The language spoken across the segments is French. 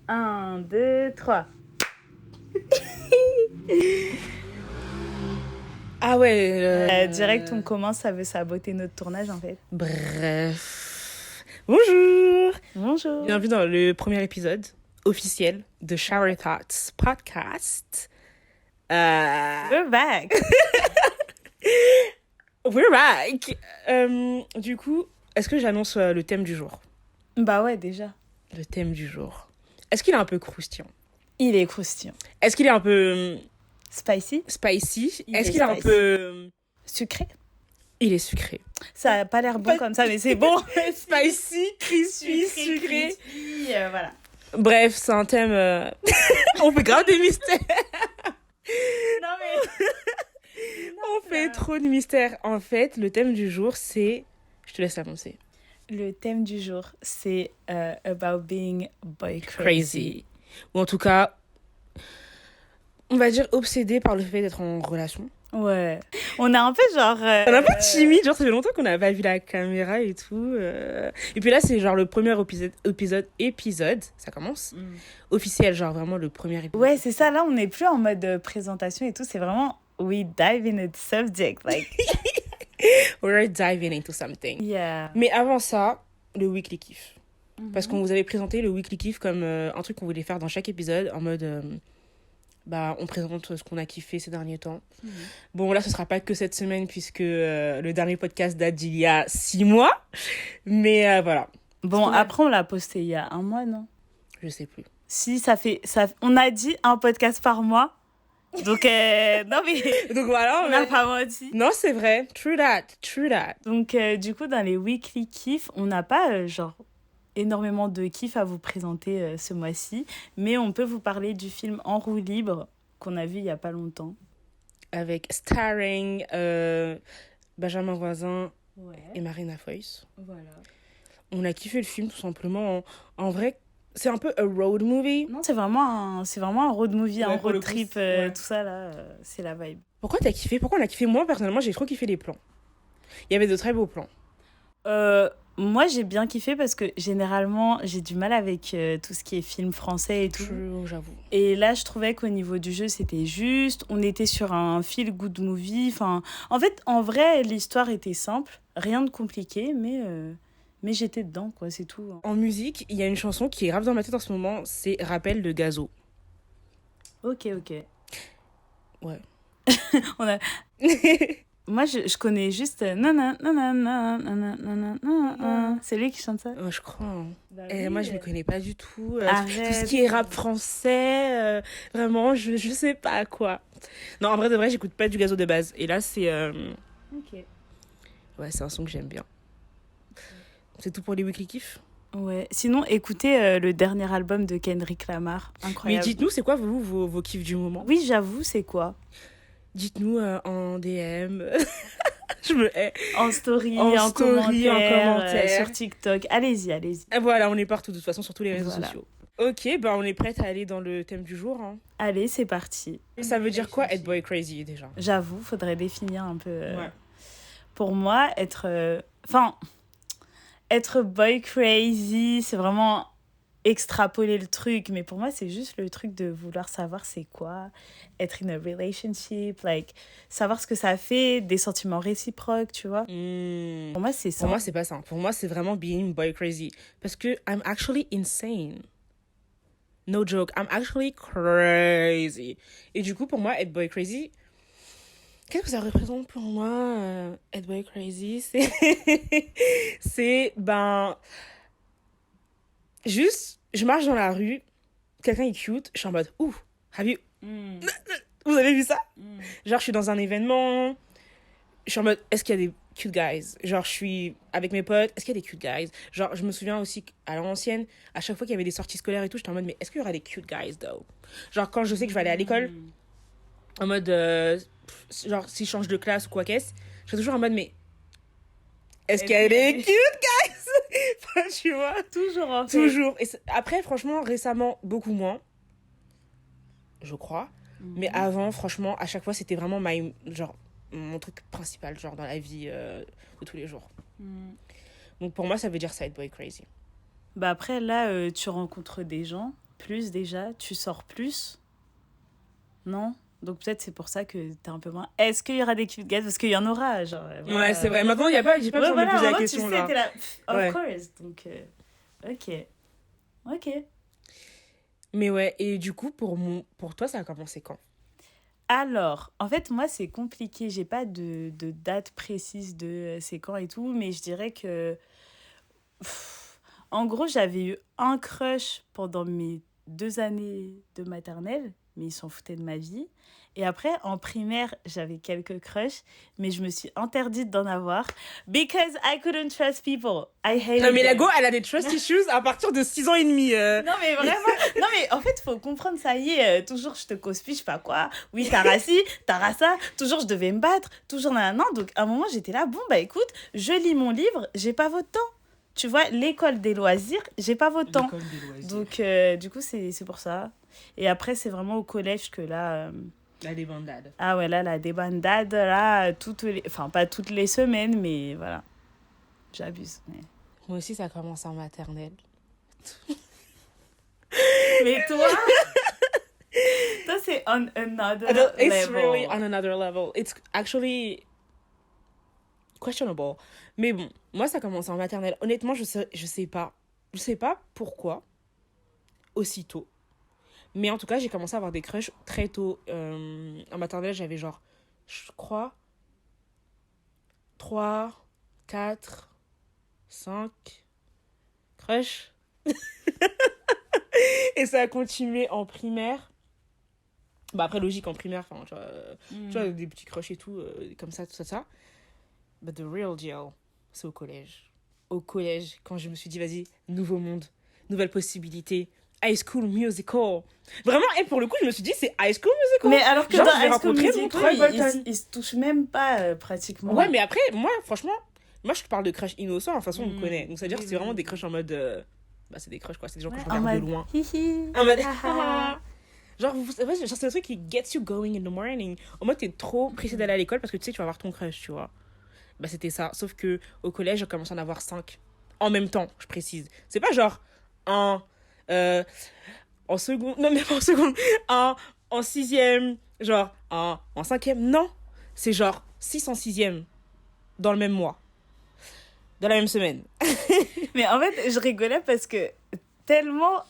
1, 2, 3. Ah ouais. Direct, on commence, ça veut saboter notre tournage en fait. Bref. Bonjour. Bonjour. Bienvenue dans le premier épisode officiel de Shower Thoughts Podcast. We're back. We're back. Du coup, est-ce que j'annonce le thème du jour? Bah ouais, déjà. Le thème du jour. Est-ce qu'il est un peu croustillant? Il est croustillant. Est-ce qu'il est un peu Spicy. spicy? Il Est-ce est qu'il est un spicy. peu... Sucré. Il est sucré. Ça a pas l'air bon comme ça, mais c'est bon. Spicy, crispy, sucré. crispy, voilà. Bref, c'est un thème... On fait grave des mystères. Non mais... On fait trop de mystères. En fait, le thème du jour, c'est... Je te laisse l'annoncer. Le thème du jour, c'est about being boy crazy. Crazy. Ou en tout cas, on va dire obsédé par le fait d'être en relation. Ouais. On a un peu genre... On est un peu timide, genre ça fait longtemps qu'on n'a pas vu la caméra et tout. Et puis là, c'est genre le premier épisode, ça commence, officiel, genre vraiment le premier épisode. Ouais, c'est ça, là on n'est plus en mode présentation et tout, c'est vraiment... We dive in the subject, like... We're diving into something. Yeah. Mais avant ça, le weekly kiff. Parce qu'on vous avait présenté le weekly kiff comme un truc qu'on voulait faire dans chaque épisode, en mode... on présente ce qu'on a kiffé ces derniers temps. Bon, là, ce sera pas que cette semaine, puisque le dernier podcast date d'il y a 6 mois. Mais voilà. Bon, après on l'a posté il y a un mois, non? Je sais plus. Si, ça fait... On a dit un podcast par mois. Donc, non mais... Donc voilà. On n'a pas menti. Non, c'est vrai. True that. Donc, du coup, dans les weekly kiffs, on n'a pas, énormément de kiffs à vous présenter ce mois-ci. Mais on peut vous parler du film En roue libre, qu'on a vu il y a pas longtemps. Avec starring Benjamin Voisin et Marina Foïs. Voilà. On a kiffé le film, tout simplement. En vrai, c'est un peu a road movie. Non, c'est vraiment un road movie, Ouais, un pour le road coup, trip, ouais. tout ça, là, c'est la vibe. Pourquoi t'as kiffé? Pourquoi on a kiffé? Moi, personnellement, j'ai trop kiffé les plans. Il y avait de très beaux plans. Moi, j'ai bien kiffé parce que généralement, j'ai du mal avec tout ce qui est film français et tout. True, j'avoue. Et là, je trouvais qu'au niveau du jeu, c'était juste. On était sur un feel-good movie. Enfin, en fait, en vrai, l'histoire était simple. Rien de compliqué, mais j'étais dedans, quoi, c'est tout. En musique, il y a une chanson qui est grave dans ma tête en ce moment, c'est Rappel de Gazo. Ok. Ouais. On a... Moi, je connais juste... C'est lui qui chante ça? Ouais, je crois. Hein. Bah Et oui. moi, je ne connais pas du tout. Tout Arrête. ce qui est rap français, vraiment, je sais pas quoi. Non, en vrai, de vrai, j'écoute pas du Gazo de base. Et là, c'est... Ok. Ouais, c'est un son que j'aime bien. C'est tout pour les weekly kiffs. Ouais. Sinon, écoutez le dernier album de Kendrick Lamar. Mais Incroyable. dites-nous, c'est quoi, vous, vos kiffs du moment? Oui, j'avoue, c'est quoi? Dites-nous en DM. Je me hais. En story, En en story, en commentaire, commentaire. sur TikTok. Allez-y. Et voilà, on est partout, de toute façon, sur tous les réseaux Voilà. sociaux. Ok, on est prête à aller dans le thème du jour. Hein. Allez, c'est parti. Ça veut dire quoi, être boy crazy, déjà? J'avoue, faudrait définir un peu. Ouais. Pour moi, être boy crazy, c'est vraiment extrapoler le truc. Mais pour moi, c'est juste le truc de vouloir savoir c'est quoi être in a relationship, like savoir ce que ça fait, des sentiments réciproques, tu vois. Pour moi, c'est ça. Pour moi, c'est pas ça. Pour moi, c'est vraiment being boy crazy. Parce que I'm actually insane. No joke, I'm actually crazy. Et du coup, pour moi, être boy crazy, qu'est-ce que ça représente pour moi, être boy crazy? C'est, juste, je marche dans la rue, quelqu'un est cute, je suis en mode, ouh, vous avez vu ça? Genre, je suis dans un événement, je suis en mode, est-ce qu'il y a des cute guys? Genre, je suis avec mes potes, est-ce qu'il y a des cute guys? Genre, je me souviens aussi qu'à l'ancienne, à chaque fois qu'il y avait des sorties scolaires et tout, j'étais en mode, mais est-ce qu'il y aura des cute guys, though? Genre, quand je sais que je vais aller à l'école, en mode, genre, si je change de classe ou quoi qu'est-ce, je suis toujours en mode, mais est-ce qu'il y a des cute guys? Enfin, tu vois? Toujours en fait. Toujours. Et après, franchement, récemment, beaucoup moins. Je crois. Mais avant, franchement, à chaque fois, c'était vraiment mon truc principal, genre, dans la vie de tous les jours. Donc, pour moi, ça veut dire ça, être boy crazy. Bah après, là, tu rencontres des gens, plus déjà, tu sors plus, non? Donc peut-être c'est pour ça que t'es un peu moins. Est-ce qu'il y aura des cute guys? Parce qu'il y en aura, genre. Ouais, c'est vrai. Maintenant, j'ai pas Ouais, besoin de me voilà, poser la maintenant, question, tu sais, genre. t'es là. Of Ouais. course. Donc, ok. Ok. Mais ouais, et du coup, pour toi, ça a commencé quand? Alors, en fait, moi, c'est compliqué. J'ai pas de date précise de c'est quand et tout, mais je dirais que. En gros, j'avais eu un crush pendant mes 2 années de maternelle, mais ils s'en foutaient de ma vie. Et après, en primaire, j'avais quelques crushs, mais je me suis interdite d'en avoir because I couldn't trust people. I hated Non, mais la them. go, elle a des trust issues à partir de 6 ans et demi. Non, mais vraiment. Non, mais en fait, faut comprendre, ça y est, toujours je te causpie, je sais pas quoi. Oui, t'as raci, t'as rasa. Toujours je devais me battre, toujours nan. Donc, à un moment, j'étais là, bon, bah écoute, je lis mon livre, j'ai pas votre temps. Tu vois, l'école des loisirs, j'ai pas votre temps. L'école des loisirs. Donc, du coup, c'est pour ça. Et après, c'est vraiment au collège que là. La débandade. Ah ouais, là, la débandade, là, enfin, pas toutes les semaines, mais voilà. J'abuse. Mais, Moi aussi, ça commence en maternelle. mais toi, toi, c'est on another It's level. really on another level. It's actually questionable. Mais bon, moi, ça commence en maternelle. Honnêtement, je sais pas. Je sais pas pourquoi, aussitôt. Mais en tout cas, j'ai commencé à avoir des crushs très tôt. En maternelle, j'avais genre, je crois, 3, 4, 5 crushs. Et ça a continué en primaire. Bah après, logique, en primaire, enfin, tu vois, des petits crushs et tout, comme ça, tout ça, ça. But the real deal, c'est au collège. Au collège, quand je me suis dit, vas-y, nouveau monde, nouvelle possibilité, High School Musical. Vraiment, et pour le coup, je me suis dit, c'est High School Musical. Mais alors que genre, dans je vais High School rencontrer mon Musical, Troy Bolton. ils se touchent même pas pratiquement. Ouais, mais après, moi, franchement, moi, je te parle de crush innocent, de toute façon, on me connaît. Donc, ça veut dire que c'est vraiment des crushs en mode... bah, c'est des crushs, quoi. C'est des gens que je en regarde de mode loin. hihi. En mode... haha. Genre, c'est le truc qui gets you going in the morning. En mode, t'es trop pressé d'aller à l'école parce que tu sais que tu vas avoir ton crush, tu vois. Bah, c'était ça. Sauf que au collège, j'ai commencé à en avoir 5. En même temps, je précise. C'est pas genre un en seconde. Non, même pas en seconde. Un en 6e. Genre un en 5e. Non. C'est genre 6 en 6e. Dans le même mois. Dans la même semaine. Mais en fait, je rigolais parce que tellement.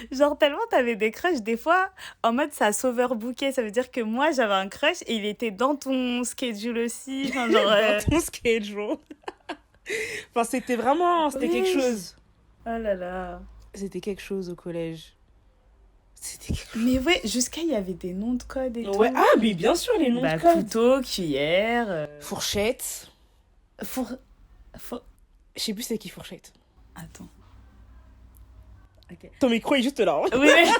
Genre, tellement t'avais des crushs, des fois, en mode ça s'overbooké. Ça veut dire que moi, j'avais un crush et il était dans ton schedule aussi. Enfin, genre. Dans ton schedule. Enfin, c'était vraiment. C'était quelque chose. Oh là là. C'était quelque chose au collège. C'était quelque chose. Mais ouais, jusqu'à il y avait des noms de code et Ouais, tout. ah, mais bien sûr, les noms Bah, de code. couteau, cuillère. Fourchette. Four... Je sais plus c'est qui Fourchette. Attends. Ok. Ton micro est juste là. Oui, oui.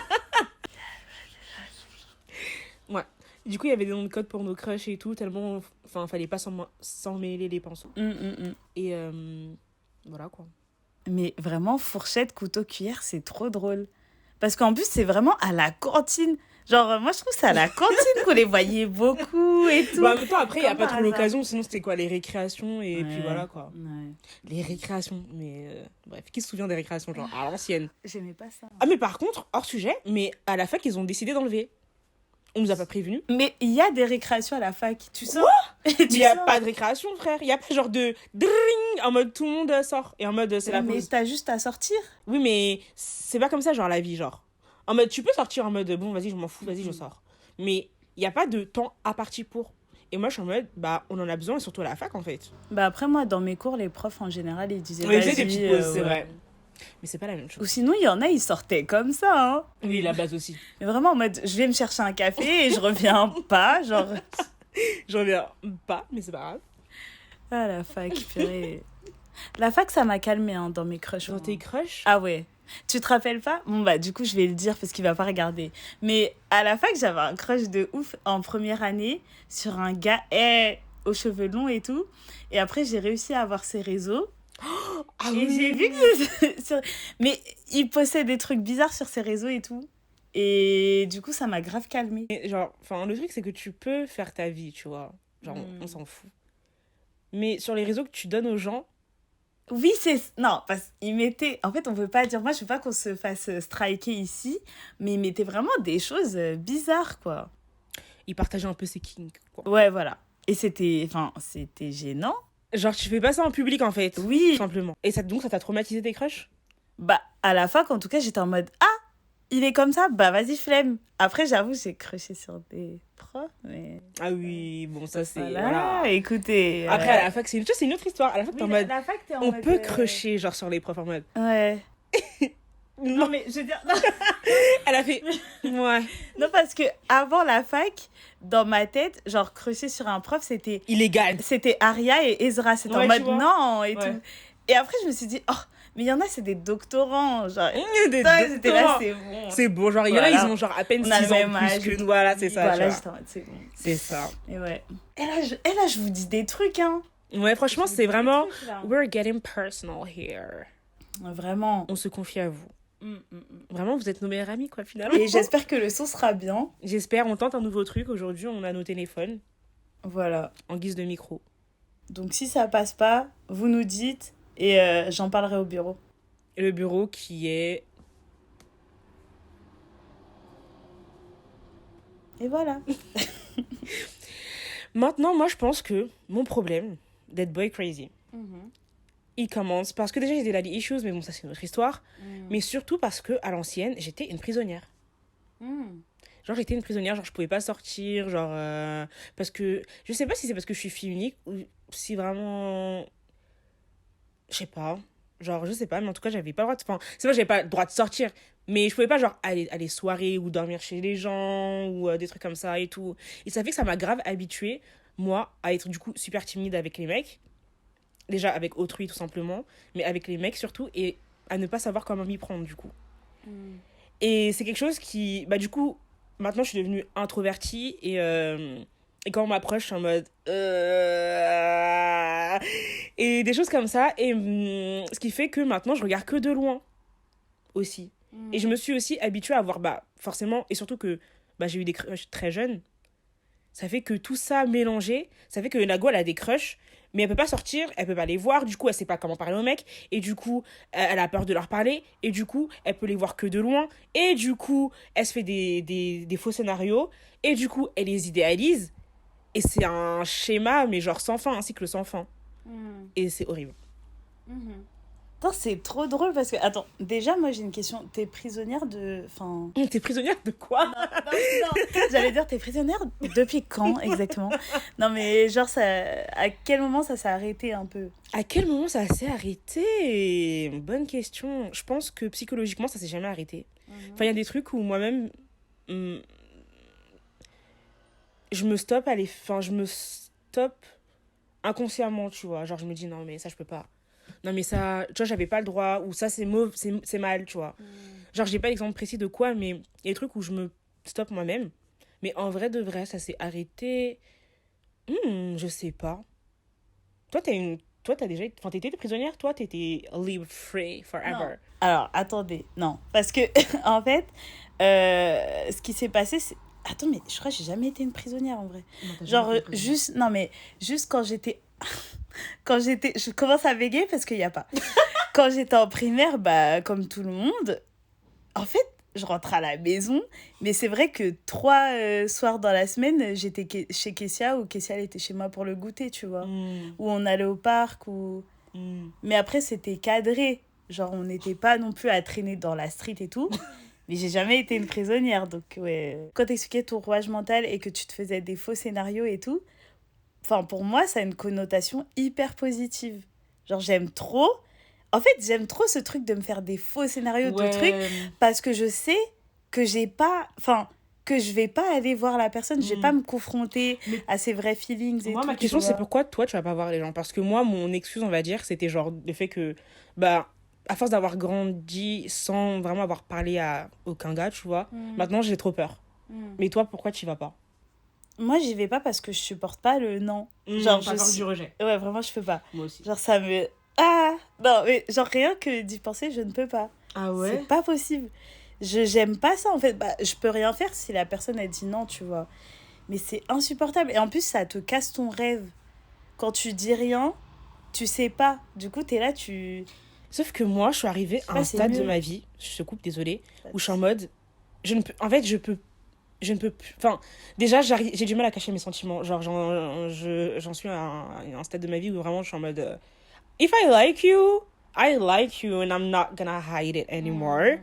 Ouais. Du coup, il y avait des noms de code pour nos crushs et tout, tellement... Enfin, fallait pas s'en mêler les pinceaux. Et voilà, quoi. Mais vraiment, fourchette, couteau, cuillère, c'est trop drôle. Parce qu'en plus, c'est vraiment à la cantine. Genre, moi, je trouve que c'est à la cantine qu'on les voyait beaucoup et tout. Bah, en même temps, après, il n'y a Comme pas par trop hasard. l'occasion, sinon c'était quoi, les récréations, et puis Ouais. voilà, quoi. Ouais. Les récréations, mais... bref, qui se souvient des récréations, genre, à l'ancienne? J'aimais pas ça. Ah, mais par contre, hors sujet, mais à la fac, ils ont décidé d'enlever. On nous a pas prévenus. Mais il y a des récréations à la fac, tu sais. Mais il n'y a pas de récréation, frère. Il n'y a pas genre de dring en mode tout le monde sort. Et en mode c'est la Mais pause. t'as juste à sortir. Oui, mais c'est pas comme ça, genre la vie, genre. En mode tu peux sortir en mode bon, vas-y, je m'en fous, vas-y, je sors. Mais il n'y a pas de temps à partir pour. Et moi, je suis en mode bah, on en a besoin, et surtout à la fac en fait. Bah après, moi, dans mes cours, les profs, en général, ils disaient Ouais, j'ai vas-y, des petites pauses, c'est ouais. vrai. Mais c'est pas la même chose. Ou sinon, il y en a, ils sortaient comme ça, hein. Oui, la base aussi. Mais vraiment, en mode, je vais me chercher un café et je reviens pas, genre... Je reviens pas, mais c'est pas grave. Ah, la fac, purée. La fac, ça m'a calmé hein, dans mes crushs. Dans tes crushs. Ah ouais. Tu te rappelles pas? Bon, bah, du coup, je vais le dire parce qu'il va pas regarder. Mais à la fac, j'avais un crush de ouf en première année sur un gars aux cheveux longs et tout. Et après, j'ai réussi à avoir ses réseaux. Ah Et j'ai vu que... Mais il possède des trucs bizarres sur ses réseaux et tout. Et du coup, ça m'a grave calmée. Genre, enfin, le truc, c'est que tu peux faire ta vie, tu vois. Genre, on s'en fout. Mais sur les réseaux que tu donnes aux gens, Oui, c'est... Non, parce qu'il mettait... En fait, on veut pas dire... Moi, je veux pas qu'on se fasse striker ici, mais il mettait vraiment des choses bizarres, quoi. Il partageait un peu ses kinks, quoi. Ouais, voilà. Et c'était... Enfin, c'était gênant. Genre, tu fais pas ça en public, en fait. Oui. Tout simplement. Et ça, donc, ça t'a traumatisé tes crushs? Bah, à la fac, en tout cas, j'étais en mode... Ah, il est comme ça, bah vas-y, flemme. Après, j'avoue, j'ai crushé sur des profs, mais... Ah oui, bon, ça, c'est... Voilà, écoutez... Après, à la fac, c'est une autre histoire. À la fac, oui, t'es en mode... la fac, t'es en On mode, peut crusher, genre, sur les profs, en mode... Ouais. Non, Non, mais je veux dire... Non, elle a fait... Ouais. non, parce que avant la fac, dans ma tête, genre, crusher sur un prof, c'était... Illégal. C'était Aria et Ezra. C'était en Ouais, tu mode vois. non et Ouais. tout. Et après, je me suis dit, oh, mais il y en a, c'est des doctorants. Genre, Des putain, j'étais là, doctorants. c'est bon. C'est bon, genre, il y en a, Voilà. ils ont genre à peine On a 6 le ans même plus âge. que nous. Voilà, c'est ça. Voilà, tu vois. j'étais en mode, c'est bon. C'est ça. Et ouais. Et là, je vous dis des trucs, hein. Ouais, franchement, Je vous c'est dis des vraiment... trucs, là. We're getting personal here. Vraiment. On se confie à vous. Vraiment, vous êtes nos meilleurs amis, quoi, finalement. Et j'espère que le son sera bien. J'espère, on tente un nouveau truc. Aujourd'hui, on a nos téléphones Voilà. en guise de micro. Donc, si ça passe pas, vous nous dites et j'en parlerai au bureau. Et le bureau qui est... Et voilà. Maintenant, moi, je pense que mon problème d'être boy crazy, il commence parce que déjà, j'ai des daddy issues, mais bon, ça, c'est une autre histoire. Mais surtout parce que à l'ancienne, j'étais une prisonnière. Genre, j'étais une prisonnière, genre, je pouvais pas sortir, genre... parce que... Je sais pas si c'est parce que je suis fille unique ou si vraiment... Je sais pas. Genre, je sais pas, mais en tout cas, j'avais pas le droit de... Enfin, c'est vrai que j'avais pas le droit de sortir, mais je pouvais pas, genre, aller soirée ou dormir chez les gens ou des trucs comme ça et tout. Et ça fait que ça m'a grave habituée, moi, à être, du coup, super timide avec les mecs. Déjà, avec autrui, tout simplement, mais avec les mecs, surtout, et à ne pas savoir comment m'y prendre, du coup. Et c'est quelque chose qui... Bah, du coup, maintenant, je suis devenue introvertie et quand on m'approche, je suis en mode... Et des choses comme ça. Et ce qui fait que maintenant, je regarde que de loin aussi. Et je me suis aussi habituée à voir, bah, forcément, et surtout que bah, j'ai eu des crushs très jeunes. Ça fait que tout ça mélangé, ça fait que la go, elle a des crushs, mais elle peut pas sortir, elle peut pas les voir, du coup, elle sait pas comment parler aux mecs, et du coup, elle a peur de leur parler, et du coup, elle peut les voir que de loin, et du coup, elle se fait des faux scénarios, et du coup, elle les idéalise, et c'est un schéma, mais genre sans fin, un cycle sans fin. Et c'est horrible. Attends, c'est trop drôle parce que... Attends, déjà, moi, j'ai une question. T'es prisonnière de... Enfin... T'es prisonnière de quoi? Non. J'allais dire, t'es prisonnière depuis quand, exactement? Non, mais genre, ça... à quel moment ça s'est arrêté un peu? À quel moment ça s'est arrêté? Bonne question. Je pense que psychologiquement, ça s'est jamais arrêté. Enfin, il y a des trucs où moi-même... je me stoppe je me stoppe inconsciemment, tu vois. Genre, je me dis, non, mais ça, je peux pas. Non, mais ça, tu vois, j'avais pas le droit. Ou ça, c'est mauvais, c'est mal, tu vois. Genre, j'ai pas l'exemple précis de quoi, mais il y a des trucs où je me stoppe moi-même. Mais en vrai, de vrai, ça s'est arrêté... je sais pas. Toi, t'as déjà... Enfin, t'étais prisonnière, toi, t'étais live free forever. Non. Alors, attendez. Non. Parce que, en fait, ce qui s'est passé, c'est... Attends, mais je crois que j'ai jamais été une prisonnière, en vrai. Non, Genre, juste... Non, mais juste quand j'étais... Je commence à bégayer parce qu'il n'y a pas. Quand j'étais en primaire, bah, comme tout le monde, en fait, je rentre à la maison. Mais c'est vrai que 3 soirs dans la semaine, j'étais chez Kessia ou Kessia, elle était chez moi pour le goûter, tu vois. Ou on allait au parc. Mais après, c'était cadré. Genre, on n'était pas non plus à traîner dans la street et tout. Mais j'ai jamais été une prisonnière. Donc, ouais. Quand t'expliquais ton rouage mental et que tu te faisais des faux scénarios et tout, enfin, pour moi, ça a une connotation hyper positive. Genre, j'aime trop... En fait, j'aime trop ce truc de me faire des faux scénarios de trucs parce que je sais que j'ai pas... Enfin, que je vais pas aller voir la personne, je vais pas me confronter à ses vrais feelings et moi, tout. ma question, c'est pourquoi toi, tu vas pas voir les gens? Parce que moi, mon excuse, on va dire, c'était genre le fait que... Bah, à force d'avoir grandi sans vraiment avoir parlé à aucun gars, tu vois, maintenant, j'ai trop peur. Mais toi, pourquoi tu y vas pas? Moi, j'y vais pas parce que je supporte pas le non. Genre, pas peur du rejet. Ouais, vraiment, je peux pas. Moi aussi. Genre, ça me... Ah! Non, mais genre, rien que d'y penser, je ne peux pas. Ah ouais? C'est pas possible. J'aime pas ça, en fait. Bah, je peux rien faire si la personne, elle dit non, tu vois. Mais c'est insupportable. Et en plus, ça te casse ton rêve. Quand tu dis rien, tu sais pas. Du coup, t'es là, Sauf que moi, je suis arrivée à un stade de ma vie, je te coupe, désolée, où je suis en mode, je ne peux plus, enfin, déjà, j'ai du mal à cacher mes sentiments, genre, j'en suis à un stade de ma vie où vraiment, je suis en mode, if I like you, and I'm not gonna hide it anymore.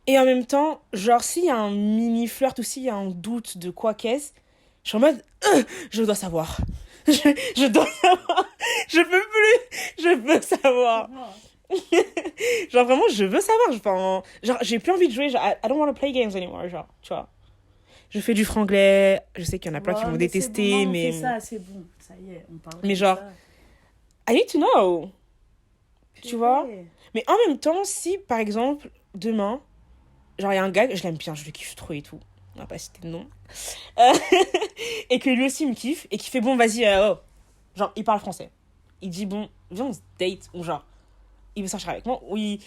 Et en même temps, genre, s'il y a un mini flirt ou s'il y a un doute de quoi qu'est-ce, je suis en mode, je dois savoir. Je dois savoir. Je peux plus. Je veux savoir. Genre, vraiment, je veux savoir. Enfin, genre, j'ai plus envie de jouer. Genre, I don't want to play games anymore. Genre, tu vois. Je fais du franglais. Je sais qu'il y en a plein qui vont détester, bon, non, mais. On fait ça, c'est bon. Ça y est, on parle. Mais genre, ça. I need to know. Tu vois. Mais en même temps, si, par exemple, demain, genre, il y a un gars, je l'aime bien, je le kiffe trop et tout. On va pas citer de nom. Et que lui aussi me kiffe. Et qui fait, bon, vas-y, oh. Genre, il parle français. Il dit, bon, viens, on se date. Ou genre, il veut sortir avec moi. Ou il...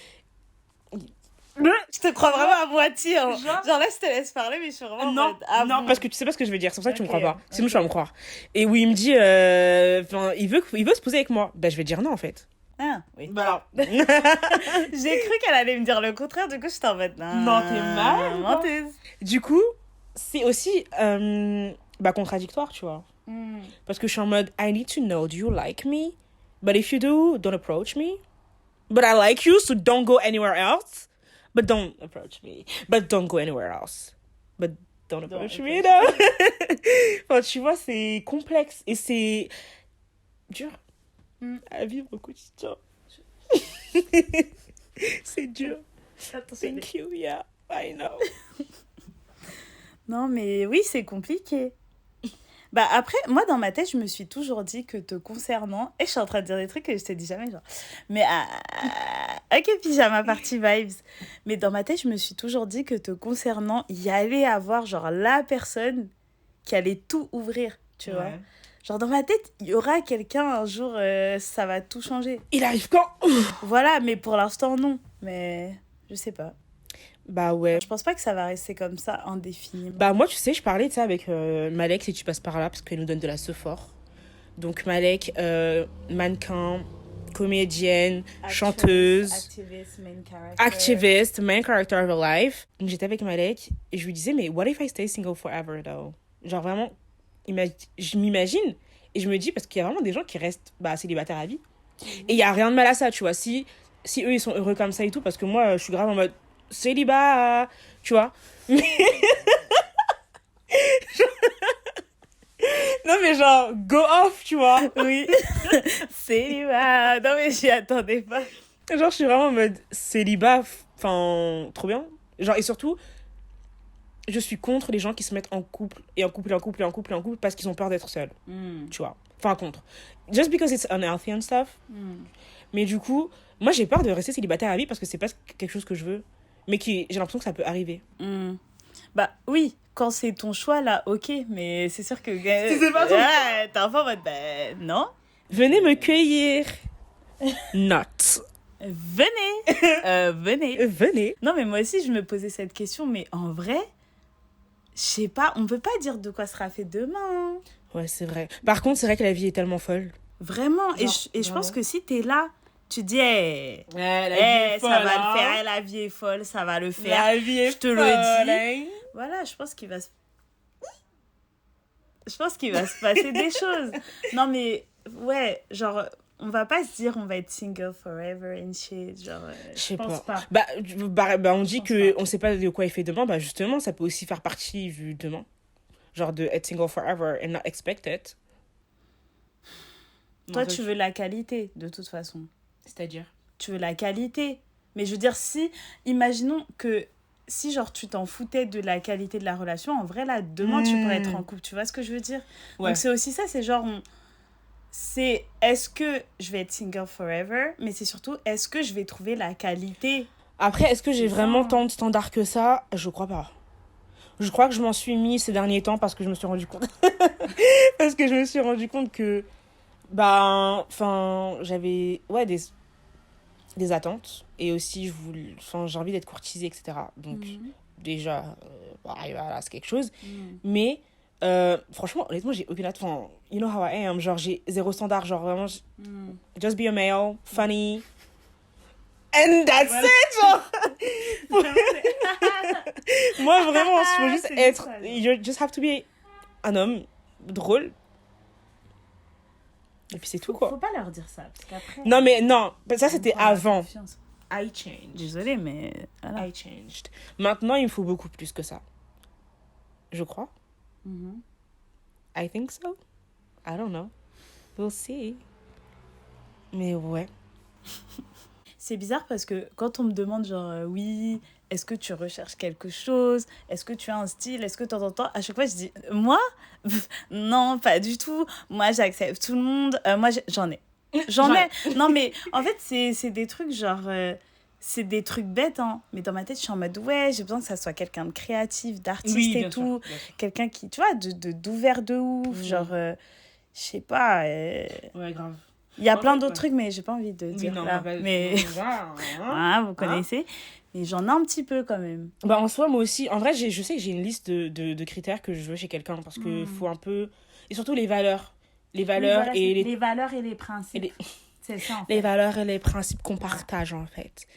Je te crois vraiment à moitié. Hein. Genre là, je te laisse parler, mais je suis vraiment... Non, non, parce que tu sais pas ce que je veux dire. C'est pour ça que tu me crois pas. Sinon, tu vas me croire. Et où il me dit, il veut se poser avec moi. Ben, je vais dire non, en fait. Ah, oui. Bah, J'ai cru qu'elle allait me dire le contraire, du coup, je t'en mets là. Non, t'es mal. Menteuse. Du coup, c'est aussi contradictoire, tu vois. Parce que je suis en mode, I need to know, do you like me? But if you do, don't approach me. But I like you, so don't go anywhere else. But don't approach me. But don't go anywhere else. But don't approach me, no. Enfin, tu vois, c'est complexe et c'est dur à vivre au quotidien. C'est dur. Thank you, yeah, I know. Non, mais oui, c'est compliqué. Bah après, moi dans ma tête, je me suis toujours dit que te concernant, et je suis en train de dire des trucs que je t'ai dit jamais, genre, mais ok, pyjama party vibes, mais dans ma tête, je me suis toujours dit que te concernant, il y allait avoir genre la personne qui allait tout ouvrir, tu vois. Genre dans ma tête, il y aura quelqu'un un jour, ça va tout changer. Il arrive quand? Voilà, mais pour l'instant, non, mais je sais pas. Bah ouais. Je pense pas que ça va rester comme ça indéfiniment. Bah moi, tu sais, je parlais de ça avec Malek, si tu passes par là, parce qu'elle nous donne de la sephore. Donc Malek, mannequin, comédienne, chanteuse, activiste, main character of her life. Donc j'étais avec Malek et je lui disais, mais what if I stay single forever, though? Genre vraiment, je m'imagine et je me dis, parce qu'il y a vraiment des gens qui restent célibataires à vie. Et il y a rien de mal à ça, tu vois. Si eux, ils sont heureux comme ça et tout, parce que moi, je suis grave en mode célibat, tu vois. Mais... non, mais genre, go off, tu vois. Oui. Célibat. Non, mais j'y attendais pas. Genre, je suis vraiment en mode célibat, enfin, trop bien. Genre, et surtout, je suis contre les gens qui se mettent en couple, et en couple, et en couple, et en couple, et en couple, parce qu'ils ont peur d'être seuls. Tu vois. Enfin, contre. Just because it's unhealthy and stuff. Mais du coup, moi, j'ai peur de rester célibataire à vie parce que c'est pas quelque chose que je veux. Mais j'ai l'impression que ça peut arriver. Bah oui, quand c'est ton choix, là, ok. Mais c'est sûr que... Si c'est pas ton choix. T'es un peu en mode, non. Venez me cueillir. Not. Venez. Non, mais moi aussi, je me posais cette question. Mais en vrai, je sais pas, on peut pas dire de quoi sera fait demain. Ouais, c'est vrai. Par contre, c'est vrai que la vie est tellement folle. Vraiment. Genre, et je pense que si t'es là... Tu dis, ça va le faire, la vie est folle, ça va le faire. La vie est je te le dis. Voilà, je pense qu'il va se passer des choses. Non, mais, ouais, genre, on va pas se dire on va être single forever and shit. Genre, je pense pas. On dit qu'on sait pas de quoi il fait demain. Bah, justement, ça peut aussi faire partie vu demain. Genre, de être single forever and not expect it. Toi, tu veux la qualité, de toute façon. C'est-à-dire, tu veux la qualité. Mais je veux dire, imaginons que si genre tu t'en foutais de la qualité de la relation, en vrai là, demain tu pourrais être en couple. Tu vois ce que je veux dire? Ouais. Donc c'est aussi ça, c'est genre, c'est est-ce que je vais être single forever, mais c'est surtout est-ce que je vais trouver la qualité? Après, est-ce que j'ai vraiment tant de standards que ça? Je crois pas. Je crois que je m'en suis mis ces derniers temps parce que je me suis rendu compte. Parce que je me suis rendu compte que j'avais des attentes et aussi j'ai envie d'être courtisée, etc. Donc déjà voilà, c'est quelque chose. Mais Franchement, honnêtement, j'ai aucune attente. Enfin, you know how I am. Genre, j'ai zéro standard. Genre, vraiment, just be a male, funny. And that's Voilà. it, genre. Moi, vraiment, je veux juste C'est être. ça, You just have to be un homme drôle. Et puis c'est tout, quoi. Faut pas leur dire ça. Parce qu'après, Non, mais non. Ça, on c'était prend la avant. confiance. I changed. Désolée, mais voilà. I changed. Maintenant, il me faut beaucoup plus que ça. Je crois. Mhm. I think so. I don't know. We'll see. Mais ouais. C'est bizarre parce que quand on me demande, genre, oui, est-ce que tu recherches quelque chose? Est-ce que tu as un style? Est-ce que tu entends? À chaque fois, je dis, moi? Non, pas du tout. Moi, j'accepte tout le monde. Moi, j'en ai. J'en ai. Non, mais en fait, c'est des trucs, genre, c'est des trucs bêtes, hein. Mais dans ma tête, je suis en mode, ouais, j'ai besoin que ça soit quelqu'un de créatif, d'artiste Oui, et bien tout. sûr, bien sûr. Quelqu'un qui, tu vois, d'ouvert de ouf. Genre, je sais pas. Ouais, grave. Il y a En plein fait, d'autres ouais. trucs, mais j'ai pas envie de Oui, dire non, là. bah, Mais hein. ah, vous connaissez. Mais j'en ai un petit peu quand même. Bah, en soi, moi aussi. En vrai, je sais que j'ai une liste de critères que je veux chez quelqu'un parce que faut un peu. Et surtout les valeurs. Les valeurs Oui, voilà, et les valeurs et les principes. et les- C'est ça, en fait. les valeurs et les principes qu'on partage, en fait.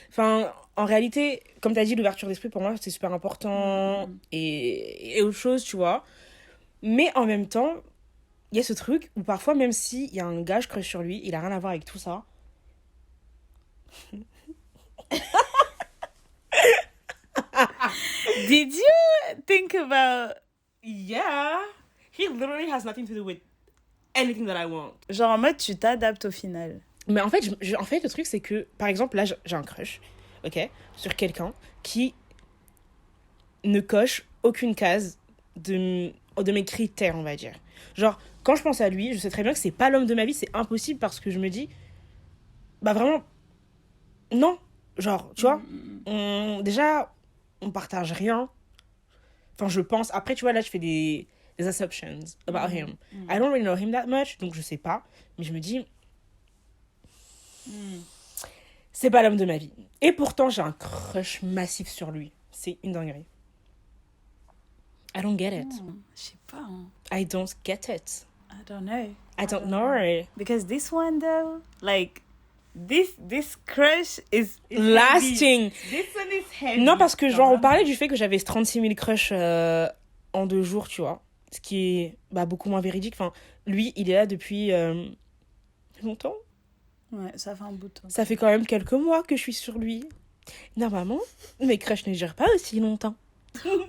Enfin, en réalité, comme tu as dit, l'ouverture d'esprit, pour moi, c'est super important et autre chose, tu vois. Mais en même temps, il y a ce truc où parfois, même s'il y a un gars, je crush sur lui, il a rien à voir avec tout ça. Did you think about... Yeah, he literally has nothing to do with anything that I want. Genre en mode, tu t'adaptes au final. Mais en fait, en fait, le truc, c'est que, par exemple, là, j'ai un crush, ok, sur quelqu'un qui ne coche aucune case de mes critères, on va dire. Genre, quand je pense à lui, je sais très bien que c'est pas l'homme de ma vie, c'est impossible parce que je me dis, bah vraiment, non. Genre, tu vois, déjà, on partage rien. Enfin, je pense, après, tu vois, là, je fais des assumptions about him. I don't really know him that much, donc je sais pas. Mais je me dis, c'est pas l'homme de ma vie. Et pourtant, j'ai un crush massif sur lui. C'est une dinguerie. I don't get it. Je sais pas. Hein. I don't get it. I don't know. I don't know it. Because this one though, like, this crush is Lasting. Heavy. This one is heavy. Non, parce que, genre, on vraiment. parlait du fait que j'avais 36 000 crushs en 2 jours, tu vois. Ce qui est beaucoup moins véridique. Enfin, lui, il est là depuis longtemps. Ouais, ça fait un bout de temps. Ça fait quand même quelques mois que je suis sur lui. Normalement, mes crushs ne durent pas aussi longtemps.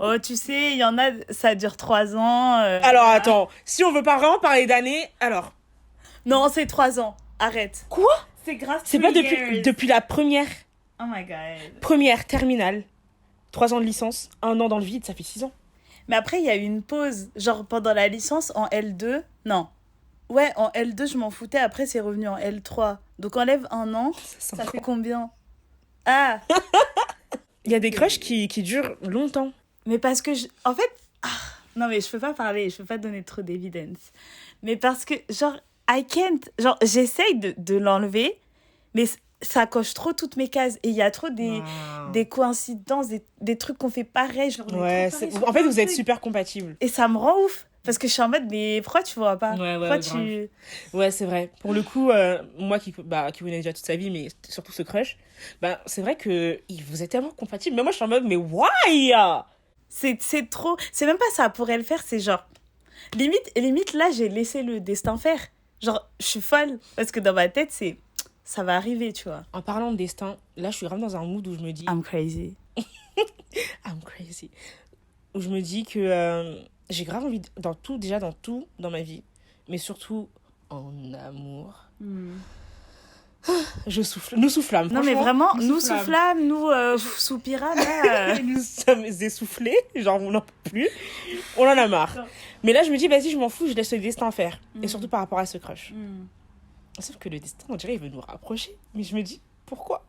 Oh, tu sais, il y en a, ça dure 3 ans. Alors, attends, si on veut pas vraiment parler d'années, alors... Non, c'est 3 ans. Arrête. Quoi? C'est grave. C'est pas 3 years. depuis la Oh my god. première terminale. 3 ans de licence, 1 an dans le vide, ça fait 6 ans. Mais après, il y a eu une pause. Genre, pendant la licence, en L2. Non. Ouais, en L2, je m'en foutais. Après, c'est revenu en L3. Donc, enlève 1 an. Ça fait combien? Ah. Il y a des crushs qui durent longtemps. Mais parce que, en fait... ah, non, mais je peux pas parler. Je peux pas donner trop d'évidence. Mais parce que, genre, I can't... Genre, j'essaye de l'enlever. Mais ça coche trop toutes mes cases. Et il y a trop des coïncidences, des trucs qu'on fait pareil. Genre, on est Ouais, trop pareil sur en fait, plein vous de êtes trucs. super compatibles. Et ça me rend ouf. Parce que je suis en mode, mais pourquoi tu vois pas? Ouais, Pourquoi grave. tu... Ouais, c'est vrai. Pour le coup, moi qui connais déjà toute sa vie, mais surtout ce crush, c'est vrai que vous êtes tellement compatibles. Mais moi, je suis en mode, mais why? C'est trop... C'est même pas ça pourrait le faire, c'est genre... Limite, là, j'ai laissé le destin faire. Genre, je suis folle. Parce que dans ma tête, c'est... Ça va arriver, tu vois. En parlant de destin, là, je suis vraiment dans un mood où je me dis... I'm crazy. I'm crazy. Où je me dis que j'ai grave envie, dans tout dans ma vie, mais surtout en amour. Nous soufflâmes. Non, mais franchement, vraiment, nous soufflâmes, nous soupirâmes, là. Nous sommes essoufflés, genre on n'en peut plus. On en a marre. Non. Mais là, je me dis, vas-y, je m'en fous, je laisse le destin faire. Et surtout par rapport à ce crush. Sauf que le destin, on dirait, il veut nous rapprocher. Mais je me dis, pourquoi?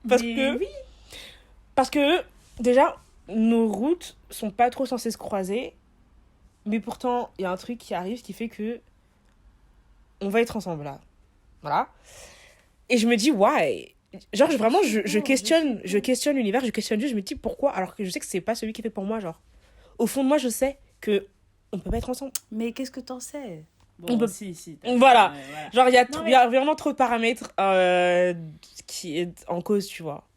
Parce que, déjà, nos routes sont pas trop censées se croiser. Mais pourtant, il y a un truc qui arrive qui fait que on va être ensemble là. Voilà. Et je me dis, why? Genre, vraiment, je questionne l'univers, je questionne Dieu, je me dis pourquoi, alors que je sais que c'est pas celui qui est fait pour moi, genre. Au fond de moi, je sais que on peut pas être ensemble. Mais qu'est-ce que t'en sais? On peut- si. Voilà. Voilà. Genre, il Non, y a vraiment trop de paramètres qui est en cause, tu vois.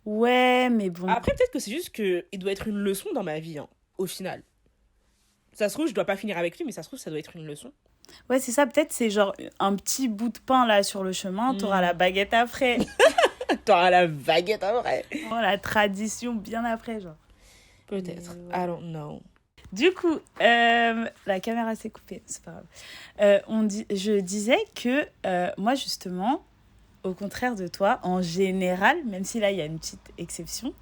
Ouais, mais bon. Après, peut-être que c'est juste qu'il doit être une leçon dans ma vie, hein, au final. Ça se trouve, je dois pas finir avec lui, mais ça se trouve, ça doit être une leçon. Ouais, c'est ça, peut-être c'est genre un petit bout de pain là sur le chemin, t'auras la baguette après. T'auras la baguette après. Oh, la tradition bien après, genre. Peut-être. Mais ouais. I don't know. Du coup, la caméra s'est coupée, c'est pas grave. Je disais que moi, justement, au contraire de toi, en général, même si là, il y a une petite exception,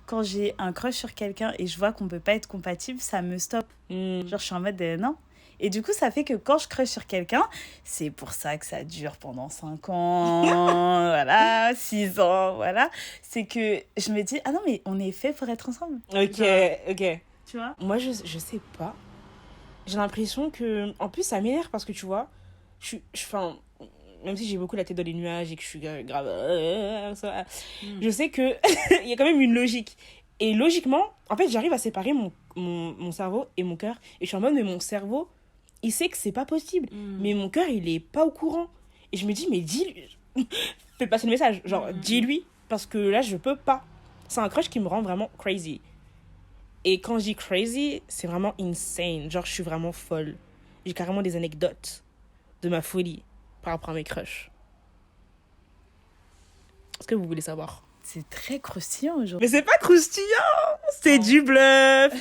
quand j'ai un crush sur quelqu'un et je vois qu'on peut pas être compatible, ça me stoppe. Genre, je suis en mode non. Et du coup, ça fait que quand je crush sur quelqu'un, c'est pour ça que ça dure pendant 5 ans, voilà, 6 ans, voilà. C'est que je me dis, ah non, mais on est fait pour être ensemble. Ok, Genre, ok. tu vois? Moi, je sais pas. J'ai l'impression que... En plus, ça m'énerve parce que, tu vois, enfin, même si j'ai beaucoup la tête dans les nuages et que je suis grave... je sais que il y a quand même une logique. Et logiquement, en fait, j'arrive à séparer mon cerveau et mon cœur. Et je suis en mode, mais mon cerveau, il sait que c'est pas possible. Mais mon cœur, il est pas au courant. Et je me dis, mais dis-lui... Fais passer le message. Genre, dis-lui. Parce que là, je peux pas. C'est un crush qui me rend vraiment crazy. Et quand je dis crazy, c'est vraiment insane. Genre, je suis vraiment folle. J'ai carrément des anecdotes de ma folie par rapport à mes crushs. Est-ce que vous voulez savoir? C'est très croustillant aujourd'hui. Mais c'est pas croustillant! C'est du bluff!